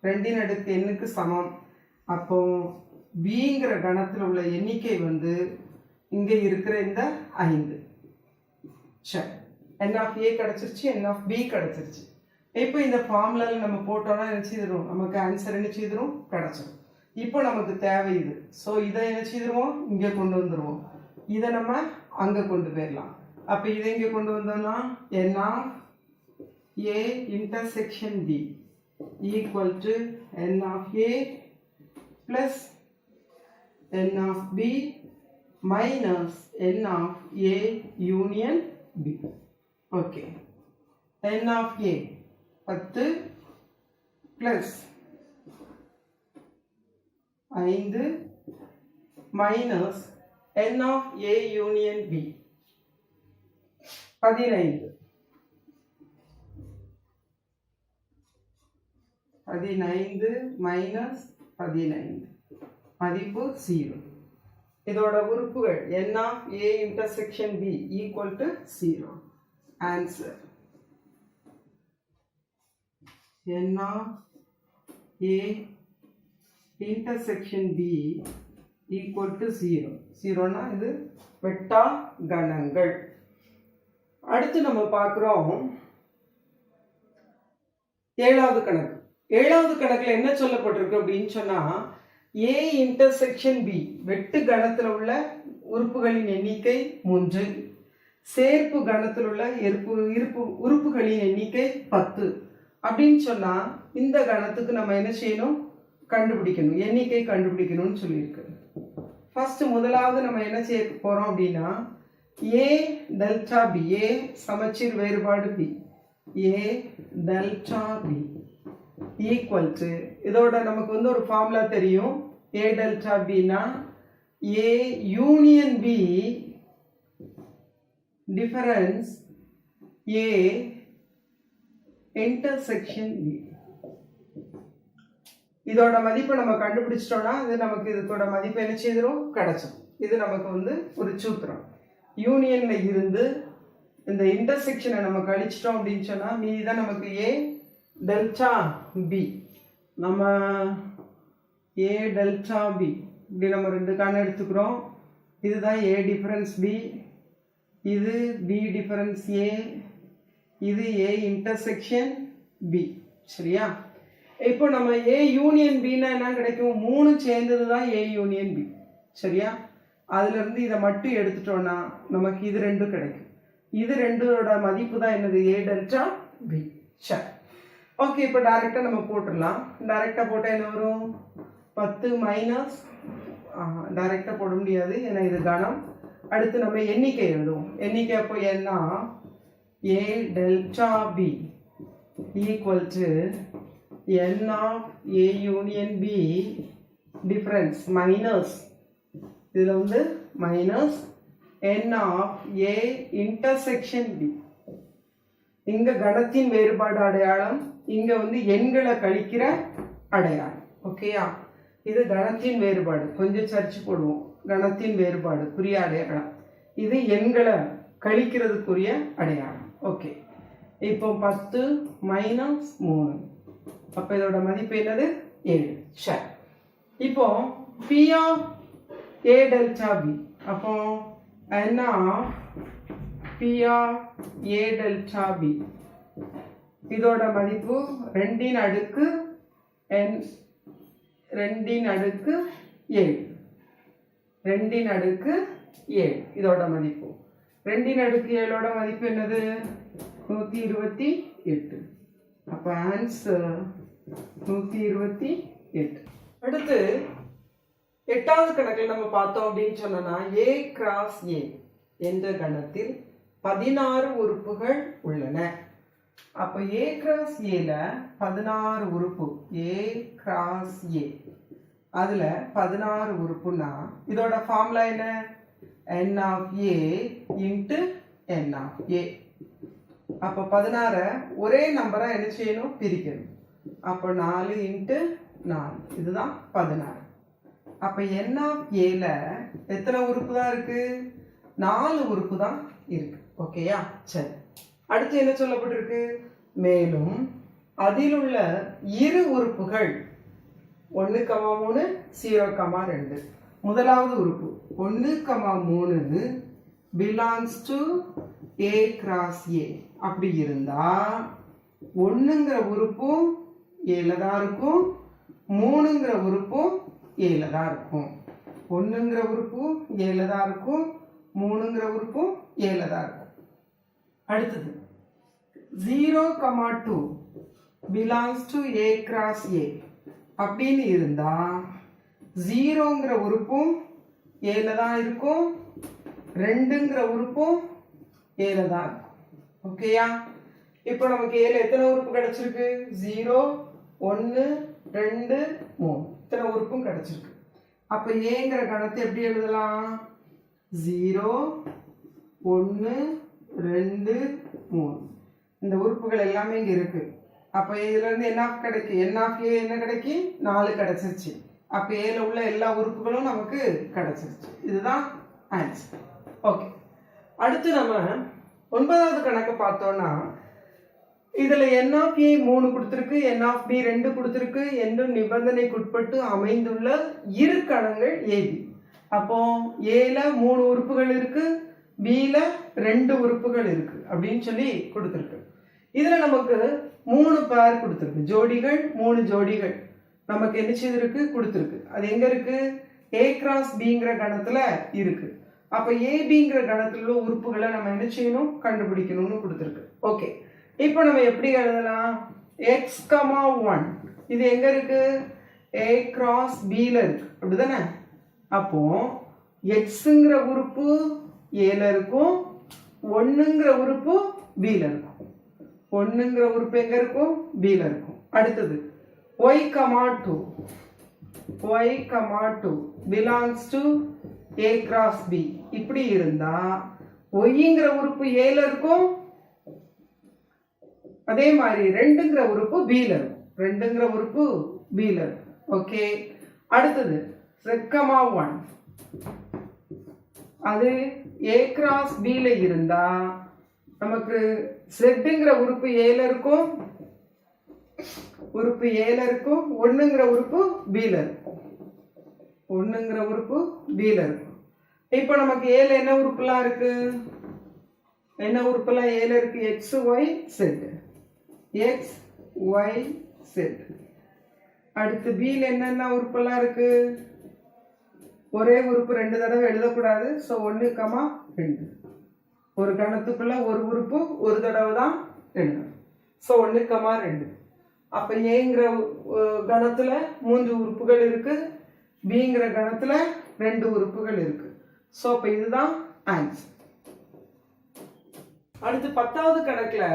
2 அடுக்கு எண்ணுக்கு சமம். அப்போ பிங்கிற கணத்தில் உள்ள எண்ணிக்கை இங்கே இருக்கிற இந்த 5. சரி, n of a கிடச்சிருச்சு, n of b கிடச்சிருச்சு. இப்போ இந்த ஃபார்முலாவில் நம்ம போட்டோம்னா என்ன செய்திரும், நமக்கு ஆன்சர் என்ன செய்திரும், கிடச்சிடும். இப்போ நமக்கு தேவை இது. ஸோ இதை என்ன செய்திருவோம், இங்கே கொண்டு வந்துடுவோம். இதை நம்ம அங்கே கொண்டு போயிடலாம். அப்போ இதை இங்கே கொண்டு வந்தோம்னா n of a intersection b equal to n of a plus n of b minus n of a union b. Okay, n of a 10 plus 5 minus n of a union b 15. 15 minus 15 மதிப்பு 0. இதோட உறுப்புகள் n of a intersection b equal to 0. Answer n of a intersection b equal to 0. 0னா இது வெட்டா கணங்கள். அடுத்து நம்ம பார்க்குறோம் 7வது கணக்கு. 7வது கணக்கில் என்ன சொல்லப்பட்டிருக்கு அப்படின்னு சொன்னா a intersection b வெட்டு கணத்தில் உள்ள உறுப்புகளின் எண்ணிக்கை 3, சேர்ப்பு கணத்தில் உள்ள உறுப்புகளின் எண்ணிக்கை 10 அப்படின்னு சொன்னா இந்த கணத்துக்கு நம்ம என்ன செய்யணும், கண்டுபிடிக்கணும், எண்ணிக்கை கண்டுபிடிக்கணும்னு சொல்லியிருக்கு. ஃபர்ஸ்ட் முதலாவது நம்ம என்ன செய்ய போறோம் அப்படின்னா a டெல்டா b, a சமச்சீர் வேறுபாடு b, a delta b equal to, இதோட நமக்கு ஒரு ஃபார்முலா தெரியும். a டெல்டா bனா a union b difference a intersection b. இதோட மதிப்பை நம்ம கண்டுபிடிச்சிட்டோம்னா இது நமக்கு இதோட மதிப்பு என்ன செய்திரும், கிடைச்சிடும். இது நமக்கு ஒரு சூத்திரம். யூனியன்ல இருந்து இந்த இன்டர்செக்ஷனை நம்ம கழிச்சிட்டோம் அப்படின்னு சொன்னா மீதிதான் நமக்கு a டெல்டா b. நம்ம a டெல்டா b இப்படி நம்ம 2 கணக்கு எடுத்துக்கிறோம். இதுதான் a டிஃபரன்ஸ் b, இது b டிஃபரன்ஸ் a, இது a இன்டர்செக்ஷன் b. சரியா? இப்போ நம்ம a யூனியன் bனா என்ன கிடைக்கும், 3 சேர்ந்தது தான் a யூனியன் b. சரியா? அதுல இருந்து இதை மட்டும் எடுத்துட்டோம்னா நமக்கு இது 2 கிடைக்கும். இது 2ஓட மதிப்பு தான் என்னது, a டெல்டா b. சரி, ஓகே. இப்போ டைரக்டா நம்ம போட்டுடலாம். டைரக்டா போட்டா என்ன வரும், 10 மைனஸ், டைரக்டா போட முடியாது ஏன்னா இது கணம். அடுத்து நம்ம எண்ணிக்கை எழுதுவோம். எண்ணிக்கை அப்போ என்ன, a delta b equal to n of a union b difference minus, இதுல minus n of a intersection b. இங்க கணத்தின் வேறுபாடு அடையாளம், இங்க எண்களை கழிக்கிற அடையாளம். ஓகேயா? இது கணத்தின் வேறுபாடு, கொஞ்சம் சர்ச்சு போடுவோம். கணத்தின் வேறுபாடு குறிய அடையாளம், இது எண்களை கழிக்கிறதுக்குரிய அடையாளம். ஓகே, இப்போ 10 மைனஸ் 3, அப்ப இதோட மதிப்பு என்னது, 7. சரி, இப்போ p of a delta b, அப்போ n of p of a delta b இதோட மதிப்பு 2 அடுக்கு n 2 அடுக்கு 7 2 அடுக்கு 7 இதோட மதிப்பு 2 அடுக்கு 7 மதிப்பு என்னது 128. அப்ப ஆன்சர் 128. அடுத்து 8வது கணக்கில் நம்ம பார்த்தோம் அப்படின்னு சொன்னா A கிராஸ் A என்ற கணத்தில் 16 உறுப்புகள் உள்ளன. அப்ப A கிராஸ் Aல 16 உறுப்பு A கிராஸ் A அதுல 16 உறுப்புனா இதோட ஃபார்முலா என்ன n of A into n of A. அப்ப 16 ஒரே நம்பரா என்ன செய்யணும் பிரிக்கணும். அப்ப 4 into 4 இதுதான் 16. அப்ப n of Aல எத்தனை உறுப்பு தான் இருக்கு 4 உறுப்பு தான் இருக்கு. ஓகேயா சரி அடுத்து என்ன சொல்லப்பட்டிருக்கு மேலும் அதில் உள்ள இரு உறுப்புகள் 1,3 0,2 முதலாவது உறுப்பு 1,3 belongs to A cross A அப்படி இருந்தா 1ங்கிற உறுப்பும் Aல தான் இருக்கும் 3ங்கிற உறுப்பும் Aல தான் இருக்கும் 1ங்கிற உறுப்பும் Aல தான் இருக்கும் 3ங்கிற உறுப்பும் Aல தான் இருக்கும். அடுத்தது 0,2 belongs to A cross A அப்படின்னு இருந்தா 0ங்கிற உறுப்பும் Aல தான் இருக்கும் 2ங்கிற உறுப்பும் Aல தான் இருக்கும். ஓகேயா இப்போ நமக்கு Aல எத்தனை உறுப்பு கிடைச்சிருக்கு 0 1 2 3 இத்தனை உறுப்பும் கிடைச்சிருக்கு. அப்ப Aங்கிற கணத்தை எப்படி எழுதலாம் 0 1 2 3 இந்த உறுப்புகள் எல்லாமே இங்க இருக்கு. அப்ப இதுல இருந்து என்ன கிடைக்கும் n of A என்ன கிடைக்கும் 4 கிடைச்சிருச்சு. அப்ப Aல உள்ள எல்லா உறுப்புகளும் நமக்கு கிடைச்சிருச்சு. இதுதான் ஆன்சர். ஓகே அடுத்து நம்ம 9வது கணக்கு பார்த்தோம்னா இதுல n of A 3 கொடுத்திருக்கு n of B 2 கொடுத்திருக்கு என்னும் நிபந்தனைக்கு உட்பட்டு அமைந்துள்ள இரு கணங்கள் AB. அப்போ Aல 3 உறுப்புகள் இருக்கு Bல 2 உறுப்புகள் இருக்கு அப்படின்னு சொல்லி கொடுத்திருக்கு. இதுல நமக்கு 3 பேர் கொடுத்திருக்கு ஜோடிகள் 3 ஜோடிகள் நமக்கு என்ன செய்திருக்கு கொடுத்திருக்கு. அது எங்க இருக்கு A கிராஸ் Bங்கிற கணத்துல இருக்கு. அப்ப ABங்கிற கணத்துல உள்ள உறுப்புகளை நம்ம என்ன செய்யணும் கண்டுபிடிக்கணும்னு கொடுத்திருக்கு. ஓகே இப்போ நம்ம எப்படி எழுதலாம் x, 1 இது எங்க இருக்கு A கிராஸ் Bல இருக்கு அப்படிதானே. அப்போ xங்கிற உறுப்பு Aல இருக்கும் 1ங்கிற உறுப்பு Bல இருக்கும் 1ங்கிற உறுப்பு எங்க இருக்கும் Bல இருக்கும். அடுத்தது y, 2 belongs to A cross B இப்படி இருந்தா yங்கிற உறுப்பு Aல இருக்கும் அதே மாதிரி 2ங்கிற உறுப்பு Bல இருக்கும் 2ங்கிற உறுப்பு Bல இருக்கும். ஓகே அடுத்தது z, 1 அது A cross Bல இருந்தா நமக்கு zங்கிற உறுப்பு Aல இருக்கும் 1ங்கிற உறுப்பு Bல இருக்கும் 1ங்கிற உறுப்பு Bல இருக்கும். இப்போ நமக்கு Aல என்ன உறுப்புலாம் இருக்கு Aல இருக்கு x y z. அடுத்து Bல என்னென்ன உறுப்புலாம் இருக்கு ஒரே உறுப்பு 2 தடவை எழுதக்கூடாது. ஸோ 1,2 ஒரு கணத்துக்குள்ள ஒரு உறுப்பு ஒரு தடவை தான் எழுதணும். ஸோ 1,2 அப்ப Aங்கிற கணத்துல 3 உறுப்புகள் இருக்கு Bங்கிற கணத்துல 2 உறுப்புகள் இருக்கு. ஸோ அப்ப இதுதான் ஆன்சர். அடுத்து 10வது கணக்குல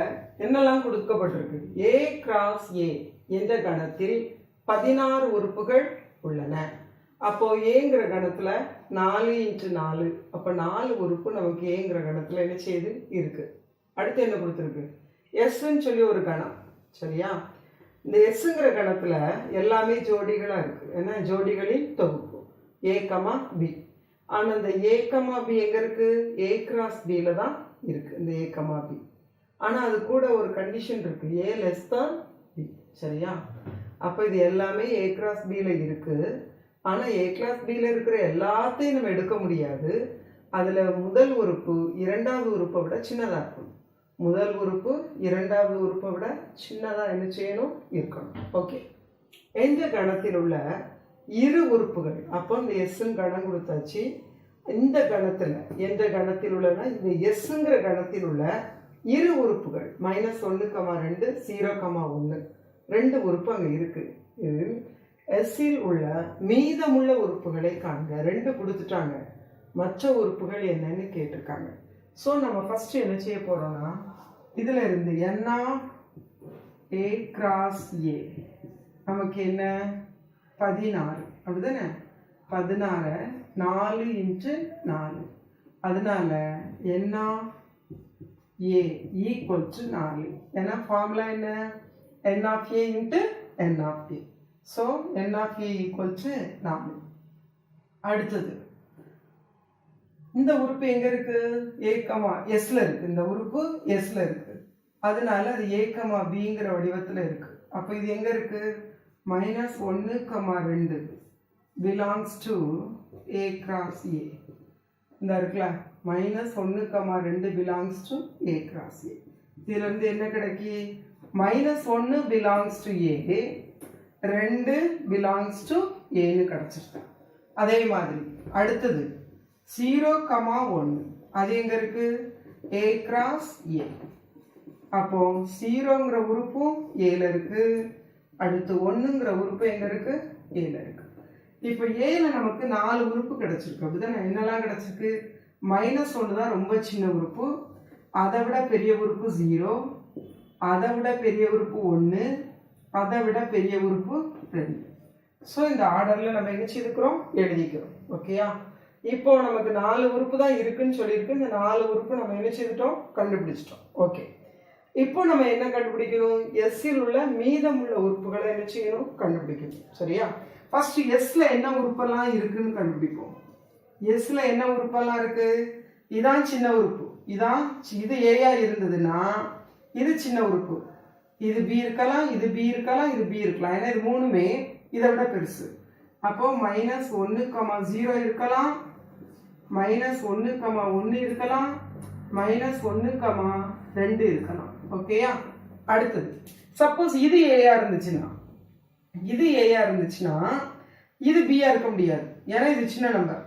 என்னெல்லாம் கொடுக்கப்பட்டிருக்கு A கிராஸ் A என்ற கணத்தில் 16 உறுப்புகள் உள்ளன. அப்போ Aங்கிற கணத்துல 4 into 4 அப்ப 4 உறுப்பு நமக்கு Aங்கிற கணத்துல என்ன செய்யுது இருக்கு. அடுத்து என்ன கொடுத்திருக்கு Sன்னு சொல்லி ஒரு கணம் சரியா. இந்த Sங்கிற கணத்துல எல்லாமே ஜோடிகளா இருக்கு ஏன்னா ஜோடிகளின் தொகுப்பு A, B. ஆனா இந்த A, B எங்க இருக்கு A கிராஸ் Bல தான் இருக்கு இந்த A, B. ஆனா அது கூட ஒரு கண்டிஷன் இருக்கு A less than B சரியா. அப்ப இது எல்லாமே A கிராஸ் Bல இருக்கு. ஆனா A கிராஸ் Bல இருக்கிற எல்லாத்தையும் நம்ம எடுக்க முடியாது. அதுல முதல் உறுப்பு இரண்டாவது உறுப்பை விட சின்னதா இருக்கும். முதல் உறுப்பு இரண்டாவது உறுப்பை விட சின்னதா என்ன செய்யணும் இருக்கணும். ஓகே எந்த கணத்தில் உள்ள இரு உறுப்புகள், அப்போ இந்த எஸ்ன்னு கணம் கொடுத்தாச்சு. இந்த கணத்தில் எந்த கணத்தில் உள்ளனா இந்த எஸ்ங்கிற கணத்தில் உள்ள இரு உறுப்புகள் -1,2 0,1 ரெண்டு உறுப்பு அங்கே இருக்கு. இது எஸ்ஸில் உள்ள மீதமுள்ள உறுப்புகளை காண்க. ரெண்டு கொடுத்துட்டாங்க, மற்ற உறுப்புகள் என்னன்னு கேட்டிருக்காங்க. ஸோ நம்ம ஃபர்ஸ்ட் என்ன செய்ய போறோம்னா இதுல இருந்து NA கிராஸ் A நமக்கு என்ன 16 அப்படிதானே. 16 4 × 4 அதனால NA ஈக்குவல் டு 4. ஏன்னா ஃபார்முலா என்ன NA × NA. So NA equal to 4. அடுத்தது இந்த உறுப்பு எங்க இருக்கு? Sல இருக்கு. இந்த உறுப்பு Sல இருக்கு, அதனால அது A,Bங்கிற வடிவத்துல இருக்கு. அப்ப இது எங்க இருக்கு? -1,2 belongs to A cross A. இந்த இருக்குல்ல -1,2 belongs to A cross A. இதுல இருந்து என்ன கிடைக்கி? -1 belongs to A, 2 belongs to Aன்னு கிடைச்சிருக்கு. அதே மாதிரி அடுத்தது 0,1 அது எங்க இருக்கு? A cross A. அப்போ 0ங்கிற உறுப்பும் Aல இருக்கு, அடுத்து 1ங்கிற உறுப்பு எங்க இருக்கு? Aல இருக்கு. இப்போ Aல நமக்கு 4 உறுப்பு கிடைச்சிருக்கு அப்படிதானே. என்னெல்லாம் கிடைச்சிருக்கு? -1 தான் ரொம்ப சின்ன உறுப்பு, அதை விட பெரிய உறுப்பு 0, அதை விட பெரிய உறுப்பு 1, அதை விட பெரிய உறுப்பு 2. ஸோ இந்த ஆர்டர்ல நம்ம என்ன செய்துக்கிறோம்? எழுதிக்கிறோம். ஓகேயா? இப்போ நமக்கு 4 உறுப்பு தான் இருக்குன்னு சொல்லியிருக்கு. இந்த 4 உறுப்பு நம்ம என்ன செய்துட்டோம்? கண்டுபிடிச்சிட்டோம். ஓகே, இப்போ நம்ம என்ன கண்டுபிடிக்கணும்? எஸ்ஸில் உள்ள மீதமுள்ள உறுப்புகளை என்ன செய்யணும்? கண்டுபிடிக்கணும். சரியா? ஃபர்ஸ்ட் எஸ்ல என்ன உறுப்பெல்லாம் இருக்குன்னு கண்டுபிடிப்போம். எஸ்ல என்ன உறுப்பெல்லாம் இருக்கு? இதான் சின்ன உறுப்பு, இது ஏயா இருந்ததுன்னா இது சின்ன உறுப்பு, இது பி இருக்கலாம், இது பி இருக்கலாம், இது பி இருக்கலாம். ஏன்னா இது மூணுமே இதை விட பெருசு. அப்போ -1,0 இருக்கலாம், -1,1 இருக்கலாம், -1,2 இருக்கலாம். ஓகேயா? அடுத்தது சப்போஸ் இது ஏயா இருந்துச்சுன்னா இது பியா இருக்க முடியாது, ஏன்னா இது சின்ன நம்பர்.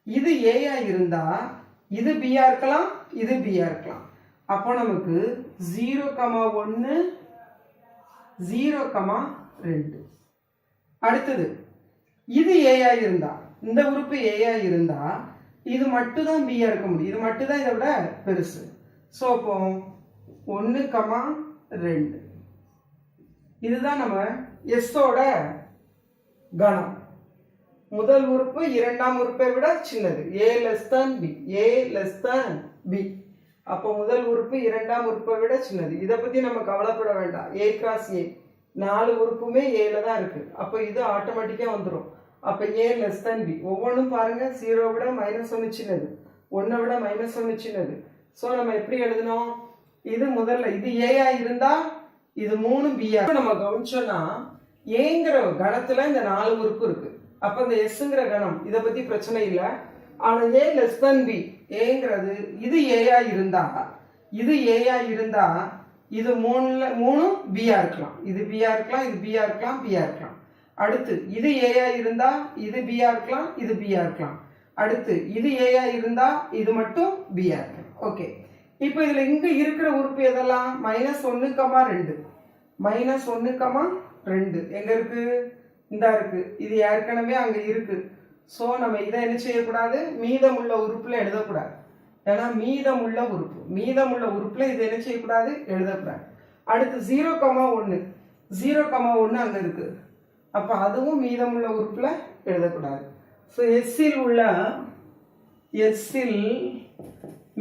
இது ஏயா இருந்தா இது பியா இருக்கலாம், இது பியா இருக்கலாம். அப்போ நமக்கு 0,1 0,2. அடுத்தது இது ஏயா இருந்தா, இந்த உறுப்பு ஏயா இருந்தா இது மட்டும் தான் பியா இருக்க முடியும், இது மட்டும் தான் இதை விட பெருசு. ஸோ அப்போ 1,2 இதுதான் நம்ம எஸ்ஸோட கணம். முதல் உறுப்பு இரண்டாம் உறுப்பை விட சின்னது, A less than B. அப்போ முதல் உறுப்பு இரண்டாம் உறுப்பை விட சின்னது. இதை பத்தி நம்ம கவலைப்பட வேண்டாம். A cross A 4 உறுப்புமே Aல தான் இருக்கு. அப்போ இது ஆட்டோமேட்டிக்கா வந்துடும். அப்ப A less than B. ஒவ்வொன்றும் பாருங்க, 0 விட -1 சின்னது, 1 விட -1 சின்னது. ஸோ நம்ம எப்படி எழுதணும்? இது முதல்ல இது ஏயா இருந்தா இது 3 பியா. நம்ம கவனிச்சோம்னா ஏங்கிற கணத்துல இந்த 4 உறுப்பு இருக்கு. அப்ப இந்த எஸ்ங்கிற கணம் இதை பத்தி பிரச்சனை இல்லை. ஆனா A less than B ஏங்கிறது இது ஏயா இருந்தா இது 3 பியா இருக்கலாம், இது பியா இருக்கலாம், இது பியா இருக்கலாம், பியா இருக்கலாம். அடுத்து இது ஏயா இருந்தா இது பியா இருக்கலாம், இது பியா இருக்கலாம். அடுத்து இது ஏயா இருந்தா இது மட்டும் பியா இருக்கலாம். ஓகே, இப்போ இதுல இங்க இருக்கிற உறுப்பு எதெல்லாம்? -1,2 -1,2 எங்க இருக்கு? இந்த இருக்கு. இது ஏற்கனவே அங்க இருக்கு. சோ நம்ம இதை என்ன செய்யக்கூடாது? மீதமுள்ள உறுப்புல எழுதக்கூடாது. ஏன்னா மீதமுள்ள உறுப்புல இது என்ன செய்யக்கூடாது? எழுதக்கூடாது. அடுத்து 0,1 அங்க இருக்கு. அப்ப அதுவும் மீதமுள்ள உறுப்புல எழுதக்கூடாது. ஸோ எஸ்ஸில்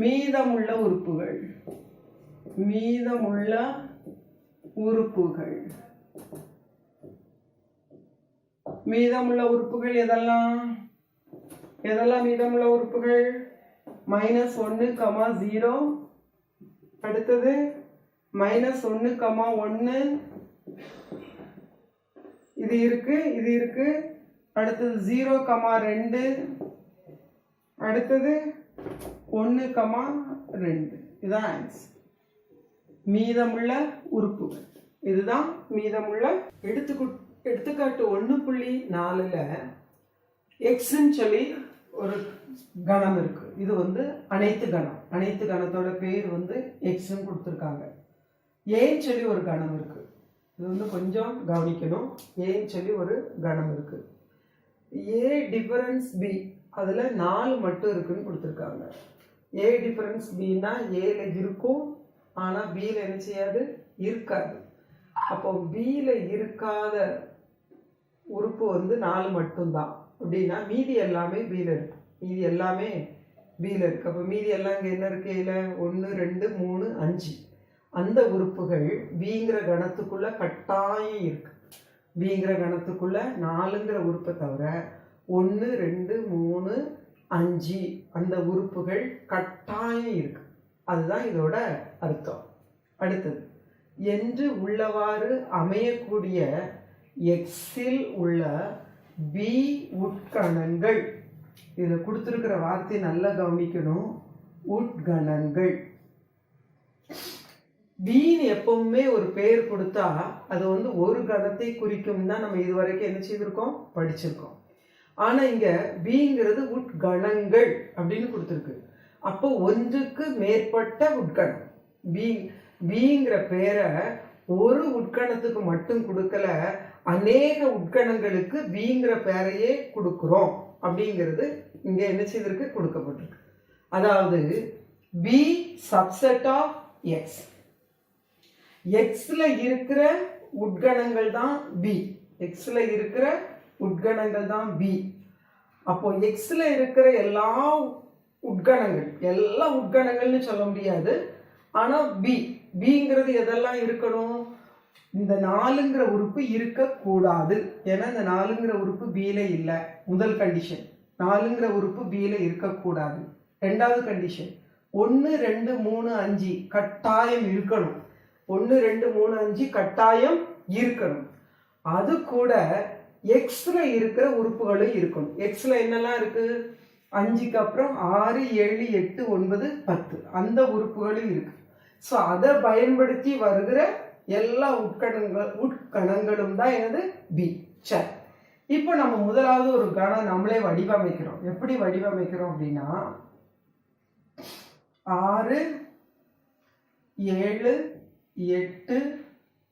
மீதமுள்ள உறுப்புகள் எதெல்லாம் மீதமுள்ள உறுப்புகள்? -1,0, அடுத்தது -1,1 இது இருக்கு. அடுத்தது 0,2, அடுத்தது 1,2. இதுதான் ஆன்சர். மீதமுள்ள உறுப்புகள் இதுதான் மீதமுள்ள. எடுத்துக்காட்டு 1.4ல எக்ஸ்ன்னு சொல்லி ஒரு கணம் இருக்கு. இது வந்து அனைத்து கணம். அனைத்து கணத்தோட பேர் வந்து எக்ஸ்ன்னு கொடுத்துருக்காங்க. ஏன்னு சொல்லி ஒரு கணம் இருக்கு. இது வந்து கொஞ்சம் கவனிக்கணும். ஏன்னு சொல்லி ஒரு கணம் இருக்கு. ஏ டிஃபரன்ஸ் பி அதில் 4 மட்டும் இருக்குன்னு கொடுத்துருக்காங்க. ஏ டிஃபரன்ஸ் பின்னா ஏல இருக்கும், ஆனால் பியில் என்ன செய்யாது, இருக்காது. அப்போ பியில் இருக்காத உறுப்பு வந்து 4 மட்டும்தான். அப்படின்னா மீதி எல்லாமே பியில் இருக்கு. மீதி எல்லாமே பியில் இருக்கு. அப்போ மீதி எல்லாம் இங்கே என்ன இருக்கு? ஏல 1 2 3 5 அந்த உறுப்புகள் பிங்கிற கணத்துக்குள்ள கட்டாயம் இருக்கு. பிங்கிற கணத்துக்குள்ள 4ங்கிற உறுப்பை தவிர 1 2 3 5 அந்த உறுப்புகள் கட்டாயம் இருக்கு. அதுதான் இதோட அர்த்தம். அடுத்தது, என்று உள்ளவாறு அமையக்கூடிய எக்ஸில் உள்ள பி உட்கணங்கள். இதில் கொடுத்துருக்கிற வார்த்தை நல்லா கவனிக்கணும். உட்கணங்கள். பின்னு எப்பவுமே ஒரு பெயர் கொடுத்தா அது வந்து ஒரு கணத்தை குறிக்கும் தான் நம்ம இதுவரைக்கும் என்ன செய்திருக்கோம், படிச்சிருக்கோம். ஆனா இங்க பிங்கிறது உட்கணங்கள் அப்படின்னு கொடுத்துருக்கு. அப்போ ஒன்றுக்கு மேற்பட்ட உட்கணம். பிங்கிற பெயரை ஒரு உட்கணத்துக்கு மட்டும் கொடுக்கல, அநேக உட்கணங்களுக்கு பிங்கிற பெயரையே கொடுக்கிறோம் அப்படிங்கிறது இங்க என்ன செய்திருக்கு, கொடுக்கப்பட்டிருக்கு. அதாவது பி சப்செட் ஆஃப் எக்ஸ். எக்ஸ்ல இருக்கிற உட்கணங்கள் தான் பி. எக்ஸ்ல இருக்கிற உட்கணங்கள் தான் பி. அப்போ எக்ஸ்ல இருக்கிற எல்லா உட்கணங்கள்னு சொல்ல முடியாது. ஆனா பிங்கிறது எதெல்லாம் இருக்கணும், இந்த 4ங்கிற உறுப்பு இருக்கக்கூடாது. ஏன்னா இந்த 4ங்கிற உறுப்பு பியில இல்லை. முதல் கண்டிஷன் 4ங்கிற உறுப்பு பியில இருக்கக்கூடாது. ரெண்டாவது கண்டிஷன் 1 2 3 5 கட்டாயம் இருக்கணும். 1 2 3 5 கட்டாயம் இருக்கணும். அது கூட எக்ஸ்ல இருக்கிற உறுப்புகளும் இருக்கணும். எக்ஸ்ல என்னெல்லாம் இருக்கு, 5க்கு அப்புறம் 6 7 8 9 10 அந்த உறுப்புகளும் இருக்கு. ஸோ அதை பயன்படுத்தி வருகிற எல்லா உட்கணங்களும் தான் என்னது, பி. சரி, இப்போ நம்ம முதலாவது ஒரு கணம் நம்மளே வடிவமைக்கிறோம். எப்படி வடிவமைக்கிறோம் அப்படின்னா 6 7 8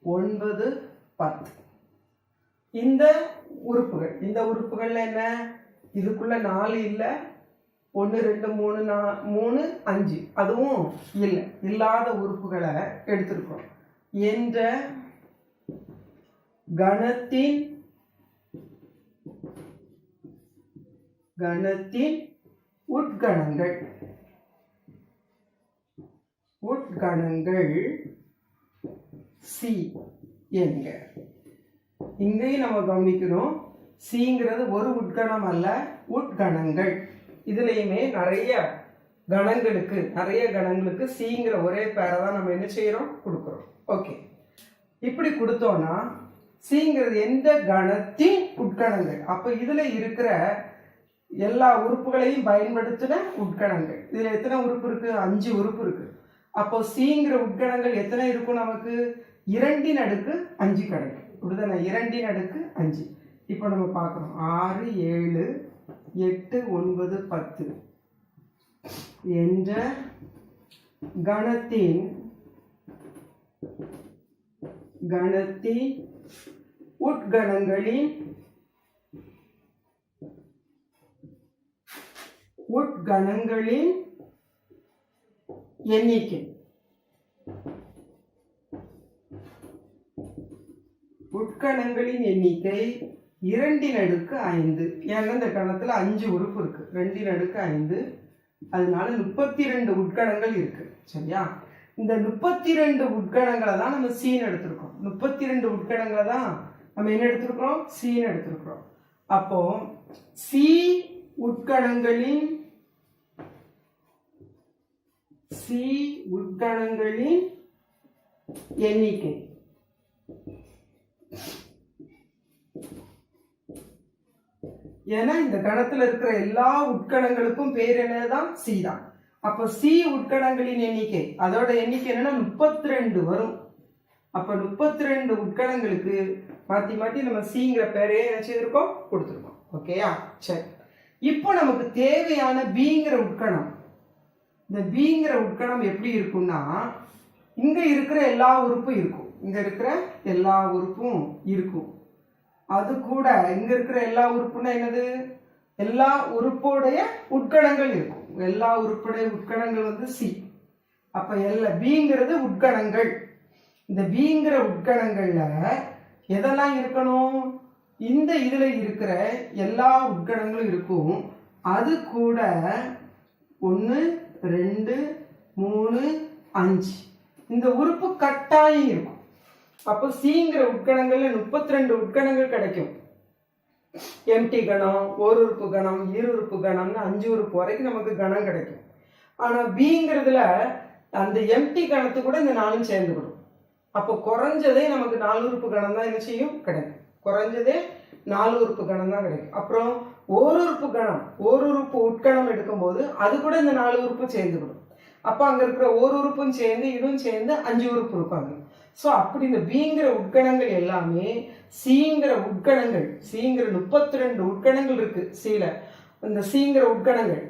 9 10 இந்த உறுப்புகள்ல என்ன, இதுக்குள்ள 4 இல்லை, 1 2 3 3 5 அதுவும் இல்லை. இல்லாத உறுப்புகளை எடுத்திருக்கோம். என்ற கணத்தின் உட்கணங்கள் சி என்க. இங்கேயும் நம்ம கவனிக்கணும், சிங்கிறது ஒரு உட்கணம் அல்ல, உட்கணங்கள். இதுலயுமே நிறைய கணங்களுக்கு சிங்கிற ஒரே பேரை தான் நம்ம என்ன செய்யறோம், கொடுக்குறோம். ஓகே, இப்படி கொடுத்தோம்னா சிங்கிறது எந்த கணத்தின் உட்கணங்கள். அப்ப இதுல இருக்கிற எல்லா உறுப்புகளையும் பயன்படுத்தின உட்கணங்கள். இதுல எத்தனை உறுப்பு இருக்கு, 5 உறுப்பு இருக்கு. அப்போ சிங்கிற உட்கணங்கள் எத்தனை இருக்கும் நமக்கு, 2/5 கிடைக்கும். இப்படிதானே, 2/5. இப்போ நம்ம பார்க்கறோம் 6 7 8 9 10 என்ற கணத்தின் உட்கணங்களின் எண்ணிக்கை. உட்கணங்களின் எண்ணிக்கை 2/5. ஏன்னா இந்த கணத்துல 5 உறுப்பு இருக்கு, 2/5. அதனால 32 உட்கணங்கள் இருக்கு. சரியா, இந்த 32 உட்கணங்களை தான் நம்ம சீன் எடுத்திருக்கோம். 32 உட்கணங்களை தான் நம்ம என்ன எடுத்திருக்கிறோம், சீன் எடுத்திருக்கிறோம். அப்போ சி உட்கணங்களின் எண்ணிக்கை ஏன்னா இந்த கணத்துல இருக்கிற எல்லா உட்கணங்களுக்கும் பேர் என்னதான், சி தான். அப்ப சி உட்கணங்களின் எண்ணிக்கை, அதோட எண்ணிக்கை என்னன்னா 32 வரும். அப்ப 32 உட்கணங்களுக்கு மாத்தி மாத்தி நம்ம சிங்கிற பேரையே என்ன செய்திருக்கோம், கொடுத்துருக்கோம். ஓகேயா? சரி, இப்போ நமக்கு தேவையான பிங்கிற உட்கணம். இந்த பிங்கிற உட்கணம் எப்படி இருக்கும்னா, இங்க இருக்கிற எல்லா உறுப்பும் இருக்கும், இங்க இருக்கிற எல்லா உறுப்பும் இருக்கும். அது கூட இங்க இருக்கிற எல்லா உறுப்புனா என்னது, எல்லா உறுப்போடைய உட்கணங்கள் இருக்கும். எல்லா உறுப்புடைய உட்கணங்கள் வந்து சி. அப்ப பிங்கிறது உட்கணங்கள். இந்த பிங்கிற உட்கணங்கள்ல எதெல்லாம் இருக்கணும், இந்த இதுல இருக்கிற எல்லா உட்கணங்களும் இருக்கும். அது கூட 1 2 3 5 இந்த உறுப்பு கட்டாயம் இருக்கும். அப்போ சிங்கிற உட்கணங்கள்ல 32 உட்கணங்கள் கிடைக்கும். எம்டி கணம், ஒரு உறுப்பு கணம், இரு உறுப்பு கணம்னு 5 உறுப்பு வரைக்கும் நமக்கு கணம் கிடைக்கும். ஆனா பிங்கிறதுல அந்த எம்டி கணத்து கூட இந்த 4 சேர்ந்துவிடும். அப்போ குறைஞ்சதே நமக்கு 4 உறுப்பு கணம் தான் என்ன செய்யும், கிடைக்கும். குறைஞ்சதே 4 உறுப்பு கணம் தான் கிடைக்கும். அப்புறம் ஒரு உறுப்பு கணம், ஒரு உறுப்பு உட்கணம் எடுக்கும்போது அது கூட இந்த 4 உறுப்பு சேர்ந்துவிடும். அப்ப அங்க இருக்கிற ஒரு உறுப்பும் சேர்ந்து இதுவும் சேர்ந்து 5 உறுப்பு இருப்பாங்க. ஸோ அப்படி இந்த பிங்கிற உட்கணங்கள் எல்லாமே சிங்கிற உட்கணங்கள், சிங்கிற 32 உட்கணங்கள் இருக்கு சில. இந்த சிங்கிற உட்கணங்கள்,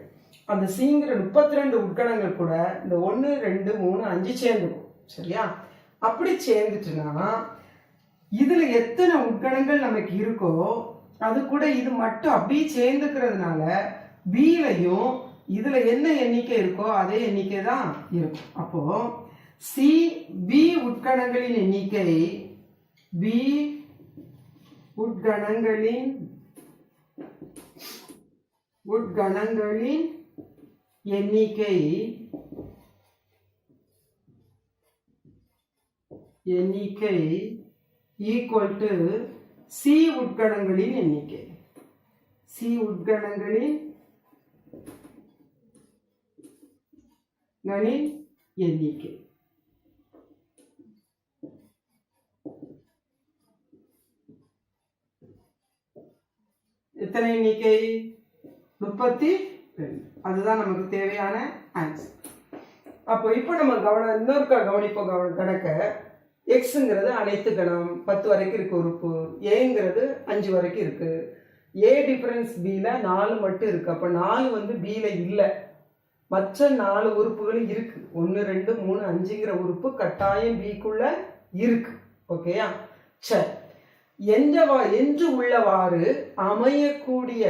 அந்த சிங்கிற 32 உட்கணங்கள் கூட இந்த 1 2 3 5 சேர்ந்துக்கும். சரியா? அப்படி சேர்ந்துட்டுனா இதுல எத்தனை உட்கணங்கள் நமக்கு இருக்கோ அது கூட இது மட்டும் அப்படியே சேர்ந்துக்கிறதுனால பிலையும் இதுல என்ன எண்ணிக்கை இருக்கோ அதே எண்ணிக்கை தான் இருக்கும். அப்போ சி பி உட்கணங்களின் எண்ணிக்கை, பி உட்கணங்களின் எண்ணிக்கை ஈக்குவல் டு சி உட்கணங்களின் எண்ணிக்கை. சி உட்கணங்களின் எண்ணிக்கை. எத்தனை எண்ணிக்கை? 32. அதுதான் நமக்கு தேவையான ஆன்சர். அப்போ இப்போ நம்ம இன்னொரு கவனிப்போம். கணக்க எக்ஸுங்கிறது அனைத்து கணம் 10 வரைக்கும் இருக்கு உறுப்பு, ஏங்கிறது 5 வரைக்கும் இருக்கு. ஏ டிஃபரன்ஸ் பில 4 மட்டும் இருக்கு. அப்ப 4 வந்து பில இல்லை, மற்ற 4 உறுப்புகளும் இருக்கு. 1 2 3 5ங்கிற உறுப்பு கட்டாயம் பிக்குள்ள இருக்கு. ஓகேயா? சரி, என்று உள்ளவாறு அமையக்கூடிய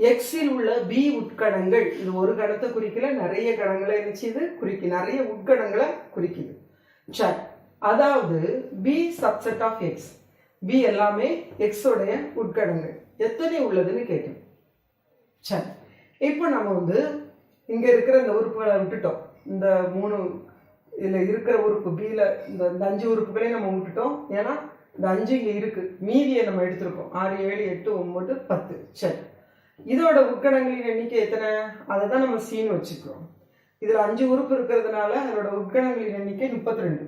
எக்ஸில் உள்ள பி உட்கணங்கள், இது ஒரு கணத்தை குறிக்கல, நிறைய கணங்களை இது குறிக்குது, நிறைய உட்கணங்களை குறிக்குது. சரி, அதாவது B subset of X, B எல்லாமே எக்ஸ் உடைய உட்கணங்கள் எத்தனை உள்ளதுன்னு கேட்டோம். சரி, இப்போ நம்ம வந்து இங்க இருக்கிற இந்த உறுப்புகளை விட்டுட்டோம். இந்த 3 இதுல இருக்கிற உறுப்பு பில இந்த 5 உறுப்புகளையும் நம்ம விட்டுட்டோம். ஏன்னா இந்த 5 இங்க இருக்கு, மீதியை நம்ம எடுத்திருக்கோம். 6 7 8 9 10. சரி, இதோட உட்கணங்களின் எண்ணிக்கை எத்தனை, அதை தான் நம்ம சீன்னு வச்சுக்கிறோம். இதுல 5 உறுப்பு இருக்கிறதுனால அதோட உட்கணங்களின் எண்ணிக்கை 32.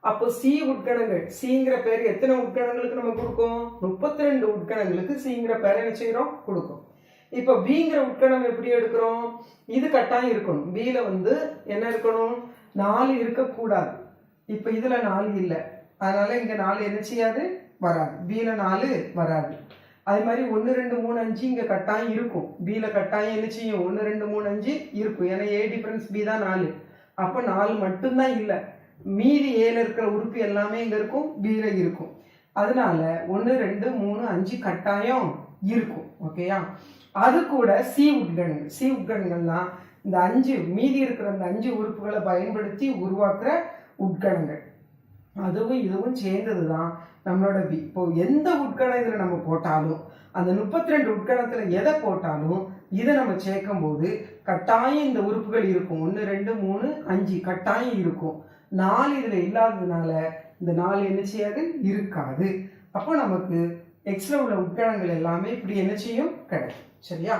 அப்போ சி உட்கணங்கள், சிங்கிற பேர் எத்தனை உட்கணங்களுக்கு நம்ம கொடுக்கும், 32 உட்கணங்களுக்கு சிங்கிற பேரை என்ன செய்யறோம், கொடுக்கும். இப்ப பிங்கிற உட்கணம் எப்படி எடுக்கிறோம், இது கட்டாயம் இருக்கணும். பில வந்து என்ன இருக்கணும், 4 இருக்கக்கூடாது. இப்ப இதுல 4 இல்லை, அதனால இங்க 4 என்ன செய்யாது, வராது. பில 4 வராது. அதே மாதிரி 1 2 3 5 இங்க கட்டாயம் இருக்கும். பில கட்டாயம் என்ன செய்யும், 1 2 3 5 இருக்கும். ஏன்னா ஏ டிஃபரன்ஸ் பி தான் 4. அப்ப 4 மட்டும்தான் இல்லை, மீதி ஏல இருக்கிற உறுப்பு எல்லாமே இங்க இருக்கும், பில இருக்கும். அதனால 1 2 3 5 கட்டாயம் இருக்கும். ஓகேயா? அது கூட சி உட்கணங்கள், சி உட்கணங்கள்லாம் இந்த 5 மீதி இருக்கிற அந்த 5 உறுப்புகளை பயன்படுத்தி உருவாக்குற உட்கணங்கள். அதுவும் இதுவும் சேர்ந்ததுதான் நம்மளோட பி. இப்போ எந்த உட்கணம் இதுல நம்ம போட்டாலும், அந்த 32 உட்கணத்துல எதை போட்டாலும் இதை நம்ம சேர்க்கும் போது கட்டாயம் இந்த உறுப்புகள் இருக்கும். 1 2 3 5 கட்டாயம் இருக்கும். 4 இதுல இல்லாததுனால இந்த 4 என்ன செய்யாது, இருக்காது. அப்போ நமக்கு எக்ஸ்ல உள்ள உட்கணங்கள் எல்லாமே இப்படி என்ன செய்யும், கிடைக்கும். சரியா?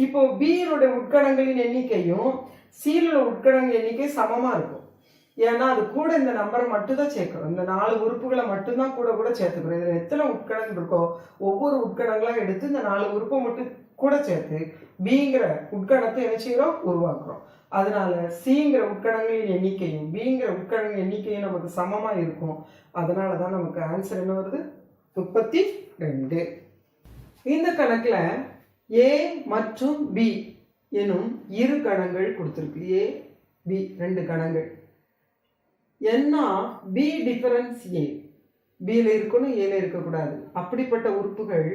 இப்போ பியோட உட்கணங்களின் எண்ணிக்கையும் சியில் உள்ள உட்கணங்கள் எண்ணிக்கை சமமா இருக்கும். ஏன்னா அது கூட இந்த நம்பரை மட்டும் தான் சேர்க்கிறோம். இந்த 4 உறுப்புகளை மட்டும்தான் கூட சேர்த்துக்கிறோம். இதுல எத்தனை உட்கணங்கள் இருக்கோ ஒவ்வொரு உட்கணங்களா எடுத்து இந்த 4 உறுப்பை மட்டும் கூட சேர்த்து பிங்கிற உட்கணத்தை என்ன செய்கிறோம், உருவாக்குறோம். அதனால சிங்கிற உட்கணங்களின் எண்ணிக்கையும் பிங்கிற உட்கணங்களின் எண்ணிக்கையும் நமக்கு சமமா இருக்கும். அதனால தான் நமக்கு ஆன்சர் என்ன வருது, 32. இந்த கணக்குல ஏ மற்றும் பி எனும் இரு கணங்கள் கொடுத்திருக்கு. ஏ பி 2 கணங்கள். என்ன பி டிஃபரன்ஸ் ஏ, பியில் இருக்கணும் ஏல இருக்கக்கூடாது. அப்படிப்பட்ட உறுப்புகள்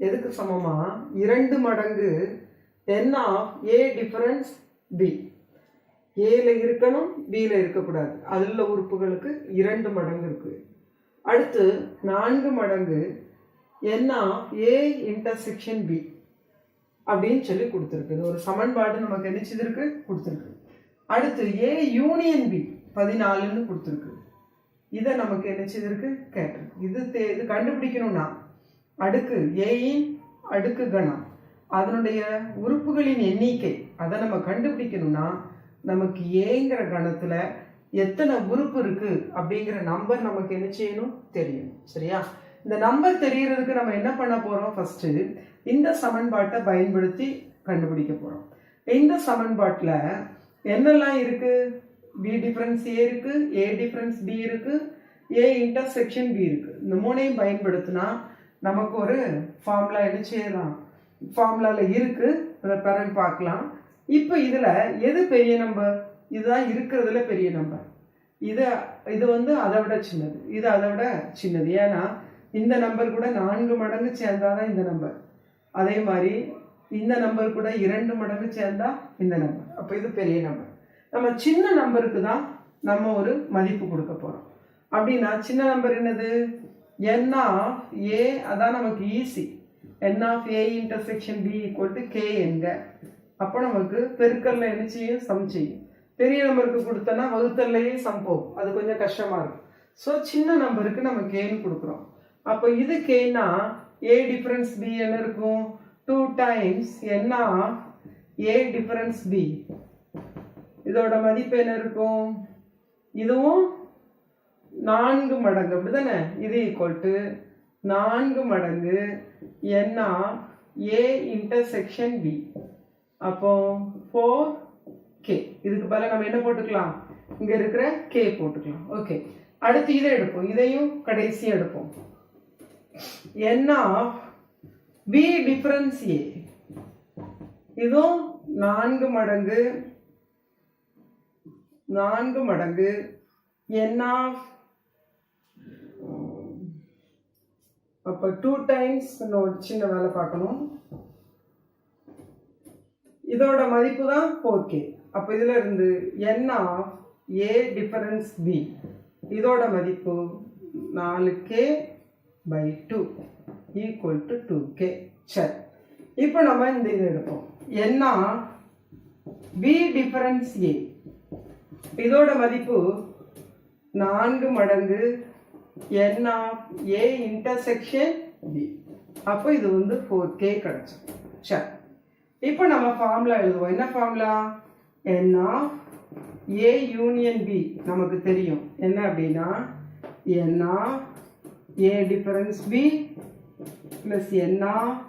எதுக்கு சமமா 2 மடங்கு n of A difference B. ஏல இருக்கணும் பியில் இருக்கக்கூடாது. அதில் உறுப்புகளுக்கு 2 மடங்கு இருக்கு. அடுத்து 4 மடங்கு n of A intersection B அப்படின்னு சொல்லி கொடுத்துருக்கு. ஒரு சமன்பாடு நமக்கு என்ன செய்திருக்கு, கொடுத்துருக்கு. அடுத்து ஏ யூனியன் பி 14ன்னு கொடுத்துருக்கு. இதை நமக்கு என்ன செய்திருக்கு, கேட்டிருக்கு. இது கண்டுபிடிக்கணும்னா அடுக்கு ஏயின் அடுக்கு கணம் அதனுடைய உறுப்புகளின் எண்ணிக்கை அதை நம்ம கண்டுபிடிக்கணும்னா நமக்கு ஏங்கிற கணத்துல எத்தனை உறுப்பு இருக்கு அப்படிங்கிற நம்பர் நமக்கு என்ன செய்யணும், தெரியணும். சரியா? இந்த நம்பர் தெரியறதுக்கு நம்ம என்ன பண்ண போறோம், ஃபர்ஸ்ட் இந்த சமன்பாட்டை பயன்படுத்தி கண்டுபிடிக்க போறோம். இந்த சமன்பாட்டில் என்னெல்லாம் இருக்கு, பி டிஃபரன்ஸ் ஏ இருக்கு, ஏ டிஃபரன்ஸ் பி இருக்கு, ஏ இன்டர்செக்ஷன் பி இருக்கு. இந்த மூணையும் பயன்படுத்தினா நமக்கு ஒரு ஃபார்முலா என்ன செய்யலாம், ஃபார்முலால இருக்கு, அதை பிறகு பார்க்கலாம். இப்போ இதுல எது பெரிய நம்பர், இதுதான் இருக்கிறதுல பெரிய நம்பர். இது வந்து அதை விட சின்னது, இது அதை விட சின்னது. ஏன்னா இந்த நம்பர் கூட 4 மடங்கு சேர்ந்தாதான் இந்த நம்பர். அதே மாதிரி இந்த நம்பர் கூட 2 மடங்கு சேர்ந்தா இந்த நம்பர். அப்போ இது பெரிய நம்பர். நம்ம சின்ன நம்பருக்கு தான் நம்ம ஒரு மதிப்பு கொடுக்க போறோம். அப்படின்னா சின்ன நம்பர் என்னது, n ஆஃப் ஏ. அதான் நமக்கு easy. n of A intersection B equal to K என்க. அப்போ நமக்கு பெருக்கல்ல என்ன செய்யும், சம் செய்யும். பெரிய நம்பருக்கு கொடுத்தோன்னா வகுத்தல்லையே சம் போகும். அது கொஞ்சம் கஷ்டமா இருக்கும். ஸோ சின்ன நம்பருக்கு நம்ம கேன்னு கொடுக்குறோம். அப்போ இது கேனா ஏ டிஃபரன்ஸ் பி என்ன இருக்கும், 2 times n of A difference B. இதோட மதிப்பு என்ன இருக்கும், இதுவும் 4 மடங்கு, அப்படிதானே? இது ஈக்குவல் டு 4 மடங்கு n of A intersection B. அப்போ 4k. இதுக்கு பதிலாக நம்ம என்ன போட்டுக்கலாம், இங்க இருக்கிற k போட்டுக்கலாம். ஓகே, அடுத்து இதை எடுப்போம், இதையும் கடைசியா எடுப்போம். n of b difference a, இதுவும் 4 மடங்கு n ஆஃப், அப்ப 2 டைம்ஸ் சின்ன வேலை பார்க்கணும். இதோட மதிப்பு தான் 4k. அப்ப இதுல இருந்து n of a difference b, இதோட மதிப்பு 4k by 2 equal to 2k. சரி, இப்போ நம்ம இந்த இதை எடுப்போம். n of b difference a, இதோட மதிப்பு 4 மடங்கு n of a intersection b. அப்போ இது வந்து 4k கிடைச்சோம். சரி, இப்போ நம்ம ஃபார்முலா எழுதுவோம். என்ன formula, n of a union b நமக்கு தெரியும். என்ன அப்படின்னா n of a difference b plus n of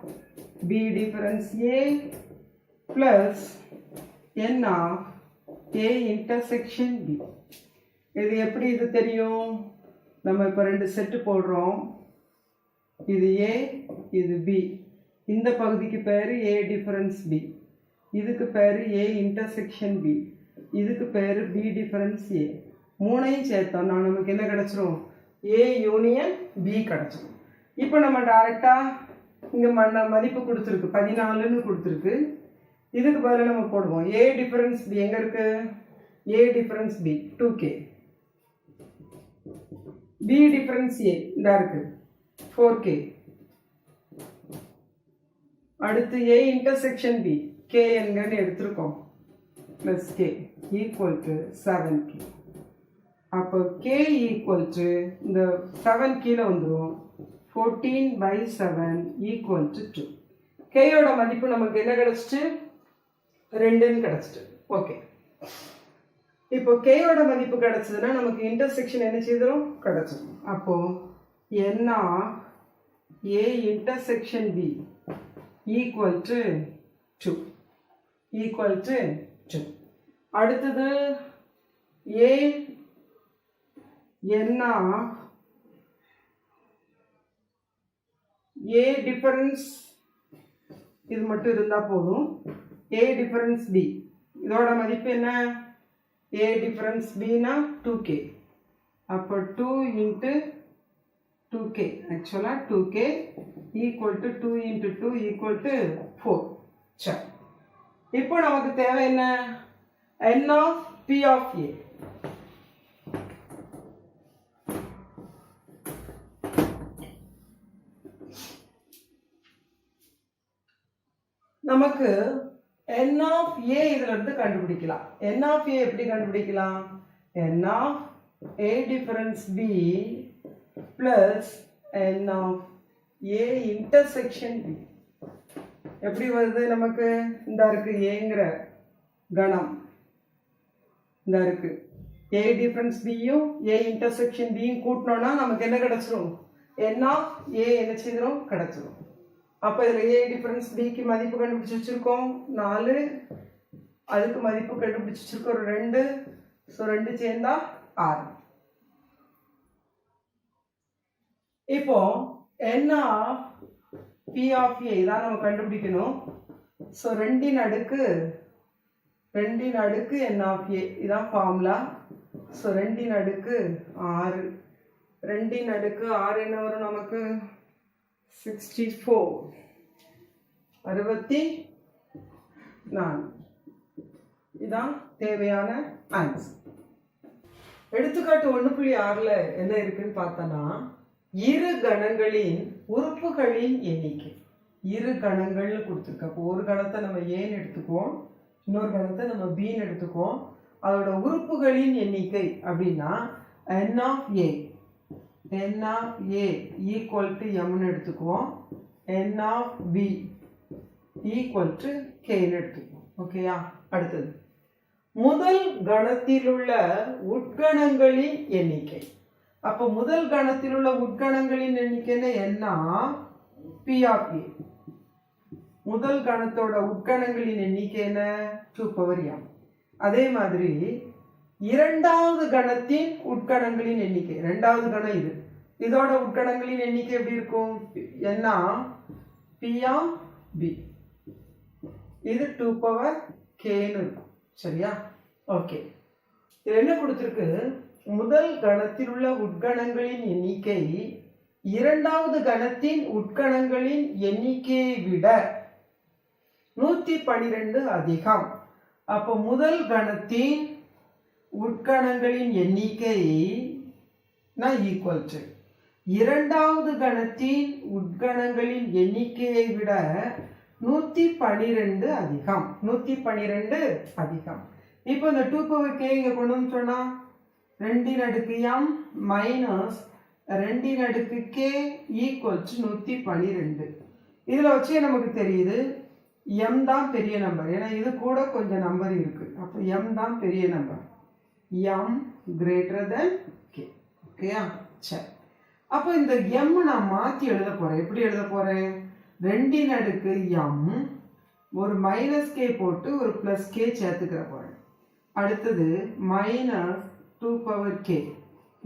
b difference a plus n of a intersection b. இது எப்படி இது தெரியும், நம்ம இப்போ 2 செட்டு போடுறோம். இது a, இது b. இந்த பகுதிக்கு பேரு a டிஃபரன்ஸ் b, இதுக்கு பேரு a இன்டர்செக்ஷன் b, இதுக்கு பேரு b டிஃபரன்ஸ் a. மூணையும் சேர்த்தோம்னா நமக்கு என்ன கிடைச்சிரும், a யூனியன் b கிடைச்சிரும். இப்போ நம்ம டைரக்டா இங்க மதிப்பு கொடுத்துருக்கு, 14ன்னு கொடுத்துருக்கு. இதுக்கு பதிலாக நம்ம போடுவோம் a டிஃபரன்ஸ் b. எங்க இருக்கு, a difference b 2k, b difference a இந்த இருக்கு 4k. அடுத்து a இன்டர்செக்ஷன் b k என்கன்னு எடுத்திருக்கோம், plus k equal to 7k. அப்போ k ஈக்குவல் டு இந்த 7 கீழே வந்துடும், 14/7 ஈக்குவல் டு 2. k யோட மதிப்பு நமக்கு என்ன கிடைச்சிட்டு, 2ன்னு கிடைச்சிட்டு. ஓகே, இப்போ k யோட மதிப்பு கிடைச்சதுன்னா நமக்கு இன்டர்செக்ஷன் என்ன செய்திரும், கிடைச்சிடும். அப்போ n of a intersection b equal to 2 equal to 2. அடுத்தது a n of a difference இது மட்டும் இருந்தா போதும். a difference b இதோட மதிப்பு என்ன? a difference b னா 2k. அப்போ 2 into 2k actually 2k equal to 2 into 2 equal to 4. சரி, இப்போ நமக்கு தேவை என்ன? n of p of a. நமக்கு n of a இதுல இருந்து கண்டுபிடிக்கலாம். n of a எப்படி கண்டுபிடிக்கலாம்? n of a difference b plus n of a intersection b. எப்படி வருது நமக்கு? இந்த இருக்கு ஏங்கிற கணம், இந்த இருக்கு a difference b யும் a intersection b யும் கூட்டினோம்னா நமக்கு என்ன கிடைச்சிரும்? n of a என்ன செய்திரும்? கிடைச்சிரும். அப்ப இதுல a difference b க்கு மதிப்பு கண்டுபிடிச்சு வச்சிருக்கோம் 4, அதுக்கு மதிப்பு கண்டுபிடிச்சு வச்சிருக்கோம் 2, சோ 2 சேர்ந்தா 6. இப்போ n of p of a இதான் நம்ம கண்டுபிடிக்கணும். சோ 2 இன் அடுக்கு n of a இதான் ஃபார்முலா. சோ 2 இன் அடுக்கு 6, 2 இன் அடுக்கு 6 என்ன வரும் நமக்கு? 64 64. இதான் தேவையான ஆன்சர். எடுத்துக்காட்டு 1.6ல என்ன இருக்குன்னு பார்த்தனா, இரு கணங்களின் உறுப்புகளின் எண்ணிக்கை. இரு கணங்கள்னு கொடுத்துருக்கு. அப்போ ஒரு கணத்தை நம்ம ஏன்னு எடுத்துக்குவோம், இன்னொரு கணத்தை நம்ம பின்னு எடுத்துக்குவோம். அதோட உறுப்புகளின் எண்ணிக்கை அப்படின்னா n of a equal to mன்னு எடுத்துக்குவோம், n of b equal to kன்னு எடுத்துக்குவோம். ஓகேயா? அடுத்தது முதல் கணத்தில் உள்ள உட்கணங்களின் எண்ணிக்கை. அப்ப முதல் கணத்தில் உள்ள உட்கணங்களின் எண்ணிக்கை என்ன? p of a. முதல் கணத்தோட உட்கணங்களின் எண்ணிக்கை என்ன? 2 power m. அதே மாதிரி இரண்டாவது கணத்தின் உட்கணங்களின் எண்ணிக்கை, இரண்டாவது கணம் இது, இதோட உட்கணங்களின் எண்ணிக்கை எப்படி இருக்கும்? என்ன? p of b. இது 2 power k ன்னு இருக்கும். சரியா? ஓகே, இது என்ன கொடுத்திருக்கு? முதல் கணத்தில் உள்ள உட்கணங்களின் எண்ணிக்கை இரண்டாவது கணத்தின் உட்கணங்களின் எண்ணிக்கையை விட 112 அதிகம். அப்போ முதல் கணத்தின் உட்கணங்களின் எண்ணிக்கை ஈக்குவல் டு இரண்டாவது கணத்தின் உட்கணங்களின் எண்ணிக்கையை விட 112 அதிகம். 112 அதிகம். இப்போ இந்த 2 power k இங்க கொண்டு வந்து சொன்னா 2 இன் அடுக்கு m மைனஸ் 2 இன் அடுக்கு k ஈக்குவல் டு 112. இதுல வச்சே நமக்கு தெரியுது m தான் பெரிய நம்பர். ஏன்னா இது கூட கொஞ்சம் நம்பர் இருக்கு. அப்போ m தான் பெரிய number. m greater than k. ஓகேயா? சரி, அப்போ இந்த m நான் மாத்தி எழுத போறேன். எப்படி எழுத போறேன்? 2 இன் அடுக்கு m ஒரு மைனஸ் k போட்டு ஒரு பிளஸ் k சேர்த்துக்கிற போறேன். அடுத்தது minus 2 power k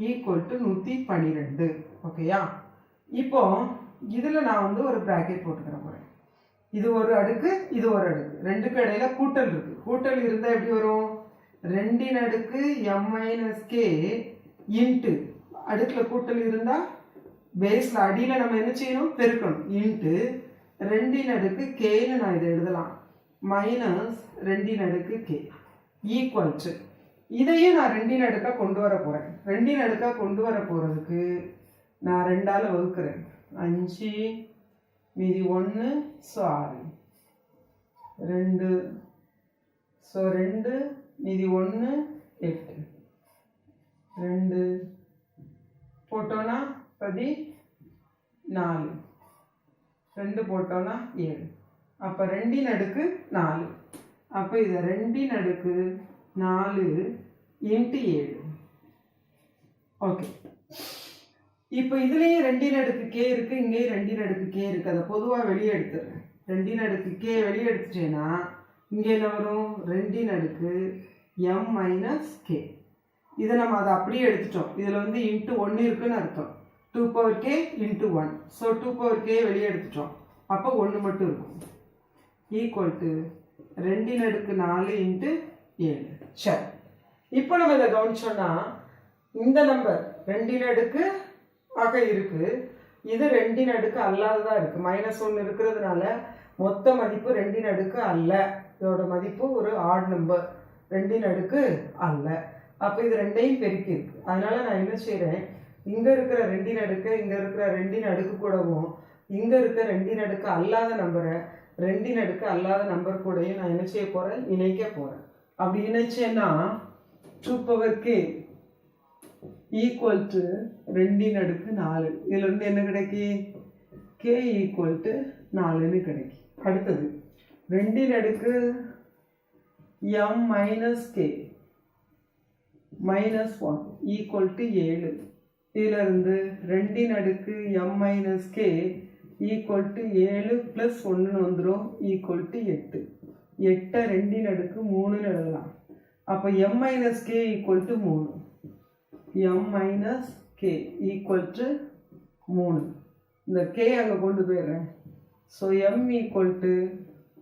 equal to 112. ஓகேயா? இப்போ இதுல நான் வந்து ஒரு பிராக்கெட் போட்டுக்கிற போறேன். இது ஒரு அடுக்கு, இது ஒரு அடுக்கு, ரெண்டுக்கு இடையில கூட்டல் இருக்கு. கூட்டல் இருந்தா எப்படி வரும்? 2 இன் அடுக்கு m மைனஸ் k இன்ட்டு, அடுக்குல கூட்டல் இருந்தா பேஸ்ல அடியில நம்ம என்ன செய்யணும்? பெருக்கணும். இன்ட்டு 2 இன் அடுக்கு kன்னு நான் இதை எழுதலாம், மைனஸ் 2 இன் அடுக்கு k ஈக்குவல் டு, இதையும் நான் 2 இன் அடுக்கா கொண்டு வர போறேன். 2 இன் அடுக்கா கொண்டு வர போறதுக்கு நான் 2ஆல வகுக்கிறேன். 5 மீதி 1 ஸோ 6, 2 ஸோ 2 மீதி 1 8, 2 போட்டோன்னா 14, 2 போட்டோன்னா 7. அப்போ 2 இன் அடுக்கு 4. அப்போ இதை 2 இன் அடுக்கு 4 இன்ட்டு 7. ஓகே, இப்போ இதுலேயும் 2 இன் அடுக்கு k இருக்கு, இங்கேயும் 2 இன் அடுக்கு k இருக்கு. அதை பொதுவாக வெளியே எடுத்துடுறேன். 2 அடுக்கு k வெளியே எடுத்துட்டேன்னா இங்கே என்ன வரும் 2 அடுக்கு m மைனஸ் k. இதை நம்ம அதை அப்படியே எடுத்துட்டோம். இதில் வந்து இன்ட்டு 1 இருக்குன்னு அர்த்தம். 2 power k into 1. So 2 power k வெளியே எடுத்துட்டோம். அப்போ 1 மட்டும் இருக்கும். ஈக்குவல் டு 2 அடுக்கு 4 இன்ட்டு 7. சரி, இப்போ நம்ம இதை கவனிச்சோன்னா இந்த நம்பர் 2 அடுக்கு ஆக இருக்கு. இது 2 அடுக்கு அல்லாததாக இருக்கு. -1 இருக்கிறதுனால மொத்த மதிப்பு 2 அடுக்கு அல்ல. இதோட மதிப்பு ஒரு ஆட் நம்பர், 2 அடுக்கு அல்ல. அப்போ இது ரெண்டையும் பெருக்கி இருக்கு. அதனால நான் என்ன செய்கிறேன், இங்கே இருக்கிற 2 அடுக்கு இங்கே இருக்கிற 2 அடுக்கு கூடவும் இங்கே இருக்கிற 2 அடுக்கு அல்லாத நம்பரை 2 அடுக்கு அல்லாத நம்பர் கூடயும் நான் என்ன செய்ய போகிறேன், இணைக்க போகிறேன். அப்படி இணைச்சேன்னா 2 பவர் k ஈக்குவல் டு 2 அடுக்கு 4. இதில் இருந்து என்ன கிடைக்கி, k ஈக்குவல் டு 4ன்னு கிடைக்கி. அடுத்தது 2 அடுக்கு m minus k minus 1 equal to 7. இதில் இருந்து 2 அடுக்கு m minus k equal to 7 plus 1 வந்துடும் ஈக்குவல் டு 8. 8 2 அடுக்கு 3ன்னு எழுதலாம். அப்போ m minus k equal to 3. m minus k equal to 3. இந்த k அங்கே கொண்டு போயிடுறேன். So m equal to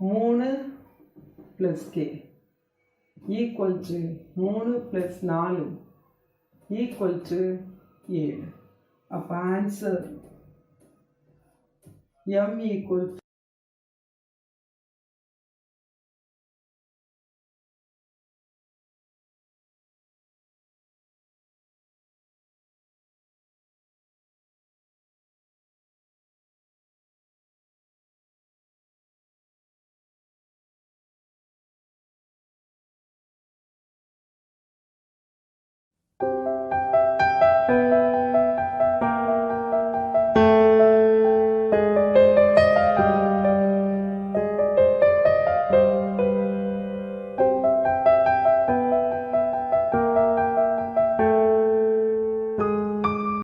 3 plus k equal to 3 plus 4 equal to 7. அப்போ ஆன்சர் m ஈக்குவல்